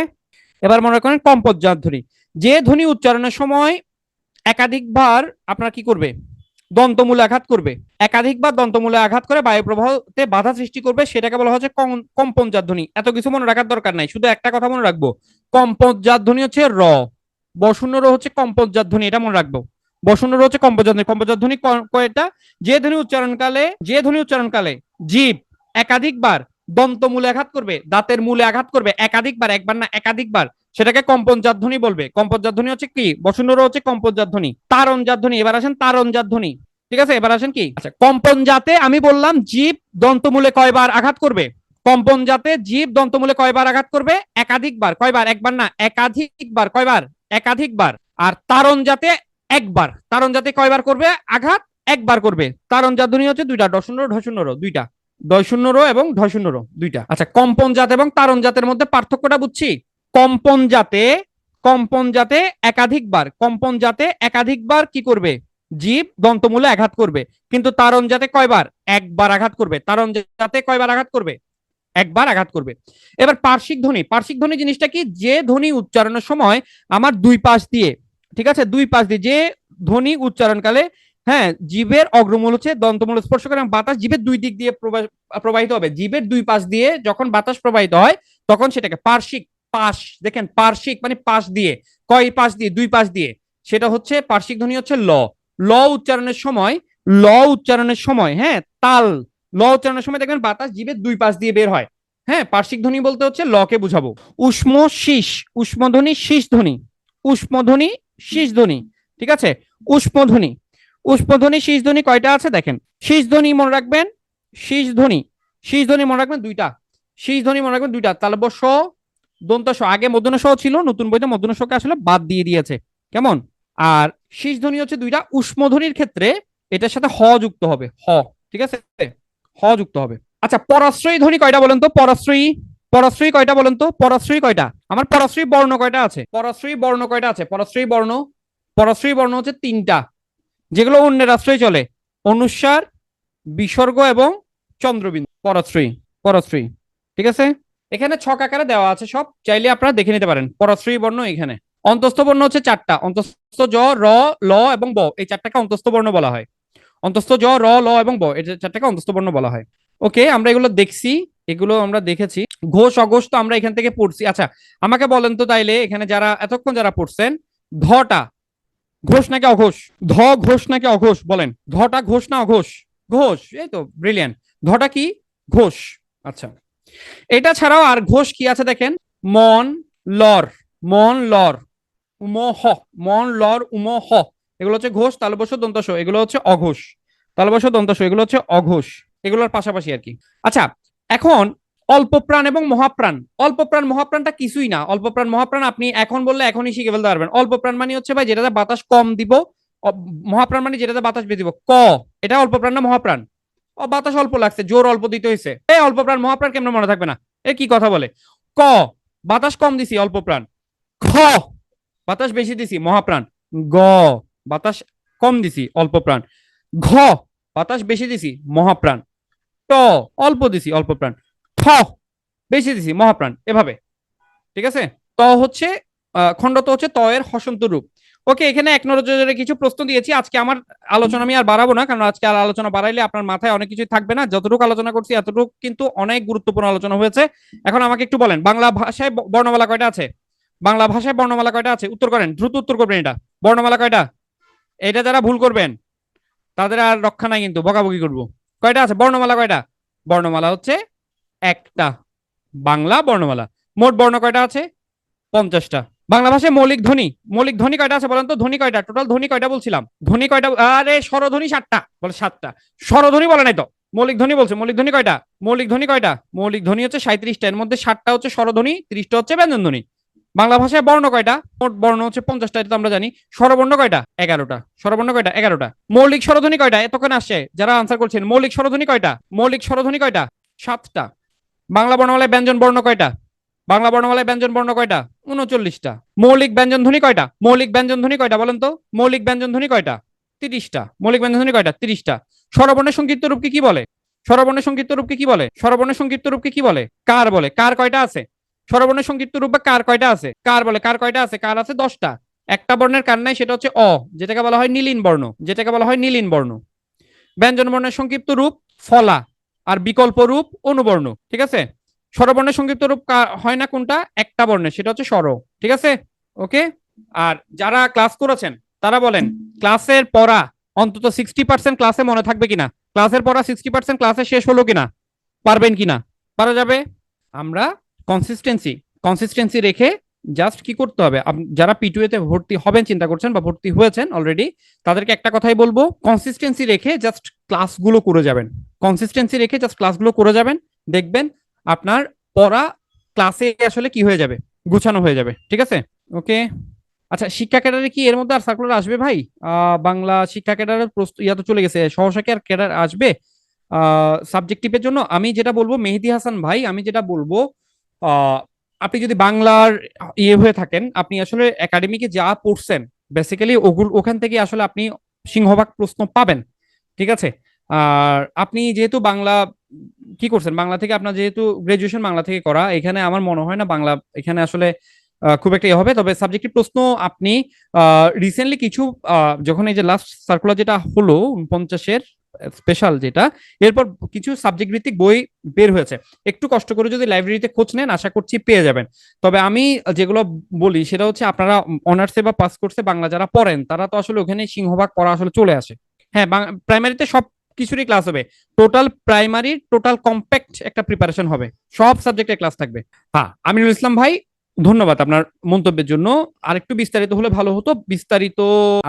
এবার মনে করেন কম্পোজাত ধ্বনি। যে ধ্বনি উচ্চারণের সময় একাধিকবার আপনার কি করবে? দন্তমূলে আঘাত করবে, একাধিকবার দন্তমূলে আঘাত করে বায়ু প্রবাহতে বাধা সৃষ্টি করবে, সেটাকে বলা হচ্ছে কম্পনজাত ধ্বনি। এত কিছু মনে রাখার দরকার নাই, শুধু একটা কথা মনে রাখবো, কম্পনজাত ধ্বনি হচ্ছে র, বশূন্য র হচ্ছে কম্পনজাত ধ্বনি, এটা মনে রাখবো। বশূন্য র হচ্ছে কম্পনজাত ধ্বনি। কম্পনজাত ধ্বনি কয়টা? যে ধ্বনি উচ্চারণকালে জীব একাধিকবার দন্তমূলে আঘাত করবে, দাঁতের মূলে আঘাত করবে একাধিকবার, একবার না একাধিকবার, সেটাকে কম্পনজাত ধ্বনি বলবে। কম্পনজাত ধ্বনি হচ্ছে কি? বশূন্য র হচ্ছে কম্পনজাত ধ্বনি। তারণজাত ধ্বনি, এবার আসেন তারণজাত ধ্বনি। ঠিক আছে, এবার আসেন কি, আচ্ছা কম্পনজাতে আমি বললাম জীব দন্তমূলে কয়বার আঘাত করবে। কম্পনজাতে জীব দন্তমূলে কয়বার আঘাত করবে? একাধিকবার। কয়বার? একবার না একাধিকবার। কয়বার? একাধিকবার। আর তারণজাতে একবার। তারণজাতে কয়বার করবে আঘাত? একবার করবে। তারণজাত ধ্বনি হচ্ছে দুইটা, ডশূন্য র ঢশূন্য র, দুইটা, ডশূন্য র এবং ঢশূন্য র, দুইটা। আচ্ছা, কম্পনজাত এবং তারণজাতের মধ্যে পার্থক্যটা বুঝছি। কম্পনজাতে কম্পনজাতে একাধিকবার, কম্পনজাতে একাধিকবার কি করবে? জীব দন্তমূলে আঘাত করবে। কিন্তু তারণজাতে কয়বার? একবার আঘাত করবে। তারণজাতে কয়বার আঘাত করবে? একবার আঘাত করবে। এবার পার্শ্বিক ধ্বনি। পার্শ্বিক ধ্বনি জিনিসটা কি? যে ধ্বনি উচ্চারণের সময় আমার দুই পাশ দিয়ে, ঠিক আছে, দুই পাশ দিয়ে যে ধ্বনি উচ্চারণকালে, হ্যাঁ, জীবের অগ্রমূল হচ্ছে দন্তমূল স্পর্শ করে বাতাস জীবের দুই দিক দিয়ে প্রবাহিত হবে। জীবের দুই পাশ দিয়ে যখন বাতাস প্রবাহিত হয় তখন সেটাকে পার্শ্বিক, পাশ দেখেন, পার্শ্বিক মানে পাশ দিয়ে, কয় পাশ দিয়ে? দুই পাশ দিয়ে, সেটা হচ্ছে পার্শ্বিক ধ্বনি হচ্ছে ল। ল উচ্চারণের সময়, ল উচ্চারণের সময়, হ্যাঁ, তাল, ল উচ্চারণের সময় দেখবেন বাতাস জীবের দুই পাশ দিয়ে বের হয়। হ্যাঁ, পার্শ্বিক ধ্বনি বলতে হচ্ছে ল কে বুঝাবো। উষ্ম শীষ, উষ্মধ্বনি শীষ ধ্বনি, উষ্মধ্বনি শীষ ধ্বনি, ঠিক আছে। উষ্মধ্বনি, উষ্মধ্বনি শীষ ধ্বনি কয়টা আছে দেখেন। শীষ ধ্বনি মনে রাখবেন, শীষ ধ্বনি, শীষ ধ্বনি মনে রাখবেন দুইটা, শীষ ধ্বনি মনে রাখবেন দুইটা, তালব্য স, দন্ত স। আগে মূর্ধন্য স ছিল, নতুন বইতে মূর্ধন্য স কে আসলে বাদ দিয়ে দিয়েছে, কেমন। আর শীষ ধ্বনি হচ্ছে দুইটা। উষ্মধ্বনির ক্ষেত্রে এটার সাথে হ যুক্ত হবে, হ, ঠিক আছে, হ যুক্ত হবে। আচ্ছা, পরাশ্রয়ী ধ্বনি কয়টা বলেন তো? পরাশ্রয়ী, পরাশ্রয়ী কয়টা বলেন তো? পরাশ্রয়ী কয়টা? আমার পরাশ্রয়ী বর্ণ কয়টা আছে? পরাশ্রয়ী বর্ণ কয়টা আছে? পরাশ্রয়ী বর্ণ, পরাশ্রয়ী বর্ণ হচ্ছে তিনটা, যেগুলো অন্যের আশ্রয় চলে। অনুস্বার, বিসর্গ এবং চন্দ্রবিন্দু, পরাশ্রয়ী, পরাশ্রয়ী, ঠিক আছে। এখানে ছক আকারে দেওয়া আছে সব, চাইলে আপনারা দেখে নিতে পারেন। পরাশ্রয়ী বর্ণ এখানে। অন্তস্থ বর্ণ হচ্ছে চারটা, অন্তস্থ জ, র, ল এবং ব, এই চারটাকে অন্তস্থ বর্ণ বলা হয়। অন্তস্থ জ, র, ল এবং ব, এই চারটাকে অন্তস্থ বর্ণ বলা হয়। ওকে, আমরা এগুলো দেখছি, এগুলো আমরা দেখেছি। ঘোষ অঘোষ তো আমরা এখান থেকে পড়ছি। আচ্ছা, আমাকে বলেন তো তাইলে এখানে যারা এতক্ষণ যারা পড়ছেন, ধটা ঘোষ নাকি অঘোষ? ধ ঘোষ নাকি অঘোষ? বলেন, ধটা ঘোষ না অঘোষ? ঘোষ, এই তো, ব্রিলিয়ান্ট। ধটা কি? ঘোষ। আচ্ছা, এটা ছাড়াও আর ঘোষ কি আছে দেখেন। মন, লর, মন লর, উমহ, মন লর উমহ, এগুলো হচ্ছে ঘোষ। তালবস্য দন্তস, এগুলো হচ্ছে অঘোষ। তালবস্য দন্তস, এগুলো হচ্ছে অঘোষ, এগুলোর পাশাপাশি আর কি। আচ্ছা, এখন অল্প প্রাণ এবং মহাপ্রাণ। অল্প প্রাণ মহাপ্রাণটা কিছুই না। অল্প প্রাণ মহাপ্রাণ আপনি এখন বললে এখনই শিখে ফেলতে পারবেন। অল্প প্রাণ মানে হচ্ছে ভাই যেটাতে বাতাস কম দিব, মহাপ্রাণ মানে যেটাতে বাতাস বেশি দিব। ক, এটা অল্প প্রাণ না মহাপ্রাণ? ও, বাতাস অল্প লাগছে, জোর অল্প দিতে হয়েছে। এই অল্প প্রাণ মহাপ্রাণ কেমন মনে থাকবে না? এ কি কথা বলে? ক, বাতাস কম দিছি, অল্প প্রাণ। খ, বাতাস বেশি দিছি, মহাপ্রাণ। গ, বাতাস কম দিছি, অল্প প্রাণ। ঘ, বাতাস বেশি দিছি, মহাপ্রাণ। ট, অল্প দিছি, অল্প প্রাণ। ঠ, বেশি দিছি, মহাপ্রাণ। এভাবে, ঠিক আছে। ত হচ্ছে খণ্ডত হচ্ছে ত এর হসন্ত রূপ। ওকে, এখানে এক নজরে কিছু প্রশ্ন দিয়েছি। আজকে আমার আলোচনা আমি আর বাড়াবো না, কারণ আজকে আর আলোচনা বাড়াইলে আপনার মাথায় অনেক কিছুই থাকবে না। যতটুকু আলোচনা করছি এতটুকু কিন্তু অনেক গুরুত্বপূর্ণ আলোচনা হয়েছে। এখন আমাকে একটু বলেন, বাংলা ভাষায় বর্ণমালা কয়টা আছে? বাংলা ভাষায় বর্ণমালা কয়টা আছে? উত্তর করেন, দ্রুত উত্তর করবেন। এটা বর্ণমালা কয়টা? এটা যারা ভুল করবেন তাদের আর রক্ষা নাই, কিন্তু বকাবকি করবো। কয়টা আছে বর্ণমালা? কয়টা? বর্ণমালা হচ্ছে একটা, বাংলা বর্ণমালা। মোট বর্ণ কয়টা আছে? 50টা। বাংলা ভাষায় মৌলিক ধ্বনি, মৌলিক ধ্বনি কয়টা আছে বলেন তো? ধ্বনি কয়টা? টোটাল ধ্বনি কয়টা বলছিলাম? ধ্বনি কয়টা? আরে স্বরধ্বনি 7টা, বলে 7টা। স্বরধ্বনি বলে নাই তো, মৌলিক ধ্বনি বলছে। মৌলিক ধ্বনি কয়টা? মৌলিক ধ্বনি কয়টা? মৌলিক ধ্বনি হচ্ছে 37টা, এর মধ্যে 7টা হচ্ছে স্বরধ্বনি, 30টা হচ্ছে ব্যঞ্জন ধ্বনি। বাংলা ভাষায় বর্ণ কয়টা? মোট বর্ণ হচ্ছে 50টা, এটা তো আমরা জানি। স্বরবর্ণ কয়টা? 11টা। স্বরবর্ণ কয়টা? 11টা। মৌলিক স্বরধ্বনি কয়টা? এতক্ষণ আসছে যারা আনসার করছেন, মৌলিক স্বরধ্বনি কয়টা? মৌলিক স্বরধ্বনি কয়টা? 7টা। বাংলা বর্ণমালায় ব্যঞ্জন বর্ণ কয়টা? বাংলা বর্ণমালায় ব্যঞ্জন বর্ণ কয়টা? 39টা। মৌলিক ব্যঞ্জন ধ্বনি কয়টা? মৌলিক ব্যঞ্জন ধ্বনি কয়টা বলেন তো? মৌলিক ব্যঞ্জন ধ্বনি কয়টা? 30টা। মৌলিক ব্যঞ্জন ধ্বনি কয়টা? 30টা। স্বরবর্ণের সংক্ষিপ্ত রূপকে কি বলে? স্বরবর্ণের সংক্ষিপ্ত রূপকে কি বলে? স্বরবর্ণের সংক্ষিপ্ত রূপকে কি বলে? কার বলে। কার কয়টা আছে? স্বরবর্ণের সংক্ষিপ্ত রূপ বা কার কয়টা আছে? কার বলে। কার কয়টা আছে? কার আছে 10টা। একটা বর্ণের কার নাই, সেটা হচ্ছে অ, যেটাকে বলা হয় নীলিন বর্ণ, যেটাকে বলা হয় নীলিন বর্ণ। ব্যঞ্জন বর্ণের সংক্ষিপ্ত রূপ ফলা, আর বিকল্প রূপ অনুবর্ণ, ঠিক আছে। স্বরবর্ণের সংক্ষিপ্ত রূপ হয় না কোনটা, একটা বর্ণের, সেটা হচ্ছে স্বর, ঠিক আছে। ওকে। আর যারা ক্লাস করেছেন তারা বলেন ক্লাসের পড়া অন্তত 60% ক্লাসে মনে থাকবে কিনা, ক্লাসের পড়া 60% ক্লাসে শেষ হলো কিনা, পারবেন কিনা? পারা যাবে। আমরা কনসিস্টেন্সি কনসিস্টেন্সি রেখে জাস্ট কি করতে হবে, যারা পিটুয়েতে ভর্তি হবেন চিন্তা করছেন বা ভর্তি হয়েছেন অলরেডি, তাদেরকে একটা কথাই বলবো, কনসিস্টেন্সি রেখে জাস্ট ক্লাসগুলো করে যাবেন। কনসিস্টেন্সি রেখে জাস্ট ক্লাসগুলো করে যাবেন, দেখবেন আপনার পড়া ক্লাসে আসলে কি হয়ে যাবে, গুছানো হয়ে যাবে, ঠিক আছে। ওকে। আচ্ছা, শিক্ষা ক্যাডারে কি এর মধ্যে আর সার্কুলার আসবে ভাই? বাংলা শিক্ষা ক্যাডারের ইয়া তো চলে গেছে, সহসা কি আর ক্যাডার আসবে সাবজেক্টিভের জন্য? আমি যেটা বলবো মেহেদি হাসান ভাই, আমি যেটা বলবো, আহ, আপনি যদি বাংলার ইয়ে হয়ে থাকেন, আপনি আসলে একাডেমিকে যা পড়ছেন বেসিক্যালি ওগুলো ওখান থেকে আসলে আপনি সিংহভাগ প্রশ্ন পাবেন, ঠিক আছে। আর আপনি যেহেতু বাংলা কি করছেন, বাংলা থেকে আপনার যেহেতু গ্রাজুয়েশন বাংলা থেকে করা, এখানে আমার মনে হয় না বাংলা এখানে আসলে খুব একটা ইয়ে হবে। তবে সাবজেক্টিভ প্রশ্ন আপনি রিসেন্টলি কিছু যখন এই যে লাস্ট সার্কুলার যেটা হলো 49-এর স্পেশাল যেটা, এরপর কিছু সাবজেক্ট ভিত্তিক বই বের হয়েছে, একটু কষ্ট করে যদি লাইব্রেরিতে খোঁজ নেন আশা করছি পেয়ে যাবেন। তবে আমি যেগুলো বলি সেটা হচ্ছে আপনারা অনার্সে বা পাস কোর্সে বাংলা যারা পড়েন তারা তো আসলে ওখানে সিংহভাগ পড়া আসলে চলে আসে। হ্যাঁ, প্রাইমারিতে সব কিছুরই ক্লাস হবে, টোটাল প্রাইমারি টোটাল কম্প্যাক্ট একটা প্রিপারেশন হবে, সব সাবজেক্টের ক্লাস থাকবে। হ্যাঁ, আমিনুল ইসলাম ভাই, ধন্যবাদ আপনার মন্তব্যের জন্য। আরেকটু বিস্তারিত হলে ভালো হতো, বিস্তারিত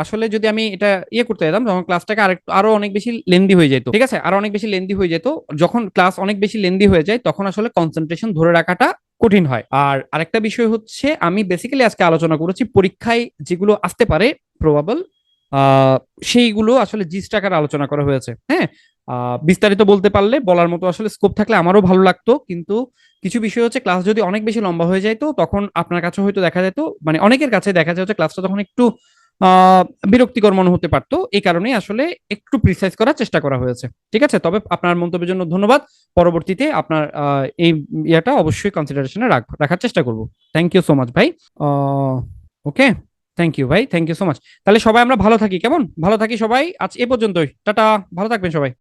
আসলে যদি আমি এটা ইয়ে করতে যেতাম তখন ক্লাসটাকে আরো অনেক বেশি লেন্দি হয়ে যেত, ঠিক আছে, আরো অনেক বেশি লেন্দি হয়ে যেত। যখন ক্লাস অনেক বেশি লেন্দি হয়ে যায় তখন আসলে কনসেন্ট্রেশন ধরে রাখাটা কঠিন হয়। আর আরেকটা বিষয় হচ্ছে, আমি বেসিক্যালি আজকে আলোচনা করেছি পরীক্ষায় যেগুলো আসতে পারে প্রবাবল, আহ সেইগুলো আসলে জিস্ট আকারে আলোচনা করা হয়েছে। হ্যাঁ, বিস্তারিত বলতে পারলে, বলার মতো আসলে স্কোপ থাকলে আমারও ভালো লাগতো, কিন্তু কিছু বিষয় হচ্ছে ক্লাস যদি অনেক বেশি লম্বা হয়ে যায় তো তখন আপনার কাছে হয়তো দেখা যেত, মানে অনেকের কাছে দেখা যায় হচ্ছে ক্লাসটা তখন একটু আহ বিরক্তিকর মনে হতে পারতো, এই কারণে আসলে একটু প্রিসাইজ করার চেষ্টা করা হয়েছে, ঠিক আছে। তবে আপনার মন্তব্যের জন্য ধন্যবাদ। পরবর্তীতে আপনার এই ইয়াটা অবশ্যই কনসিডারেশনে রাখার চেষ্টা করব। থ্যাংক ইউ সো মাচ ভাই। ওকে, থ্যাংক ইউ ভাই, থ্যাংক ইউ সো মাচ। তাহলে সবাই আমরা ভালো থাকি, কেমন, ভালো থাকি সবাই, আজ এ পর্যন্তই, টাটা, ভালো থাকবেন সবাই।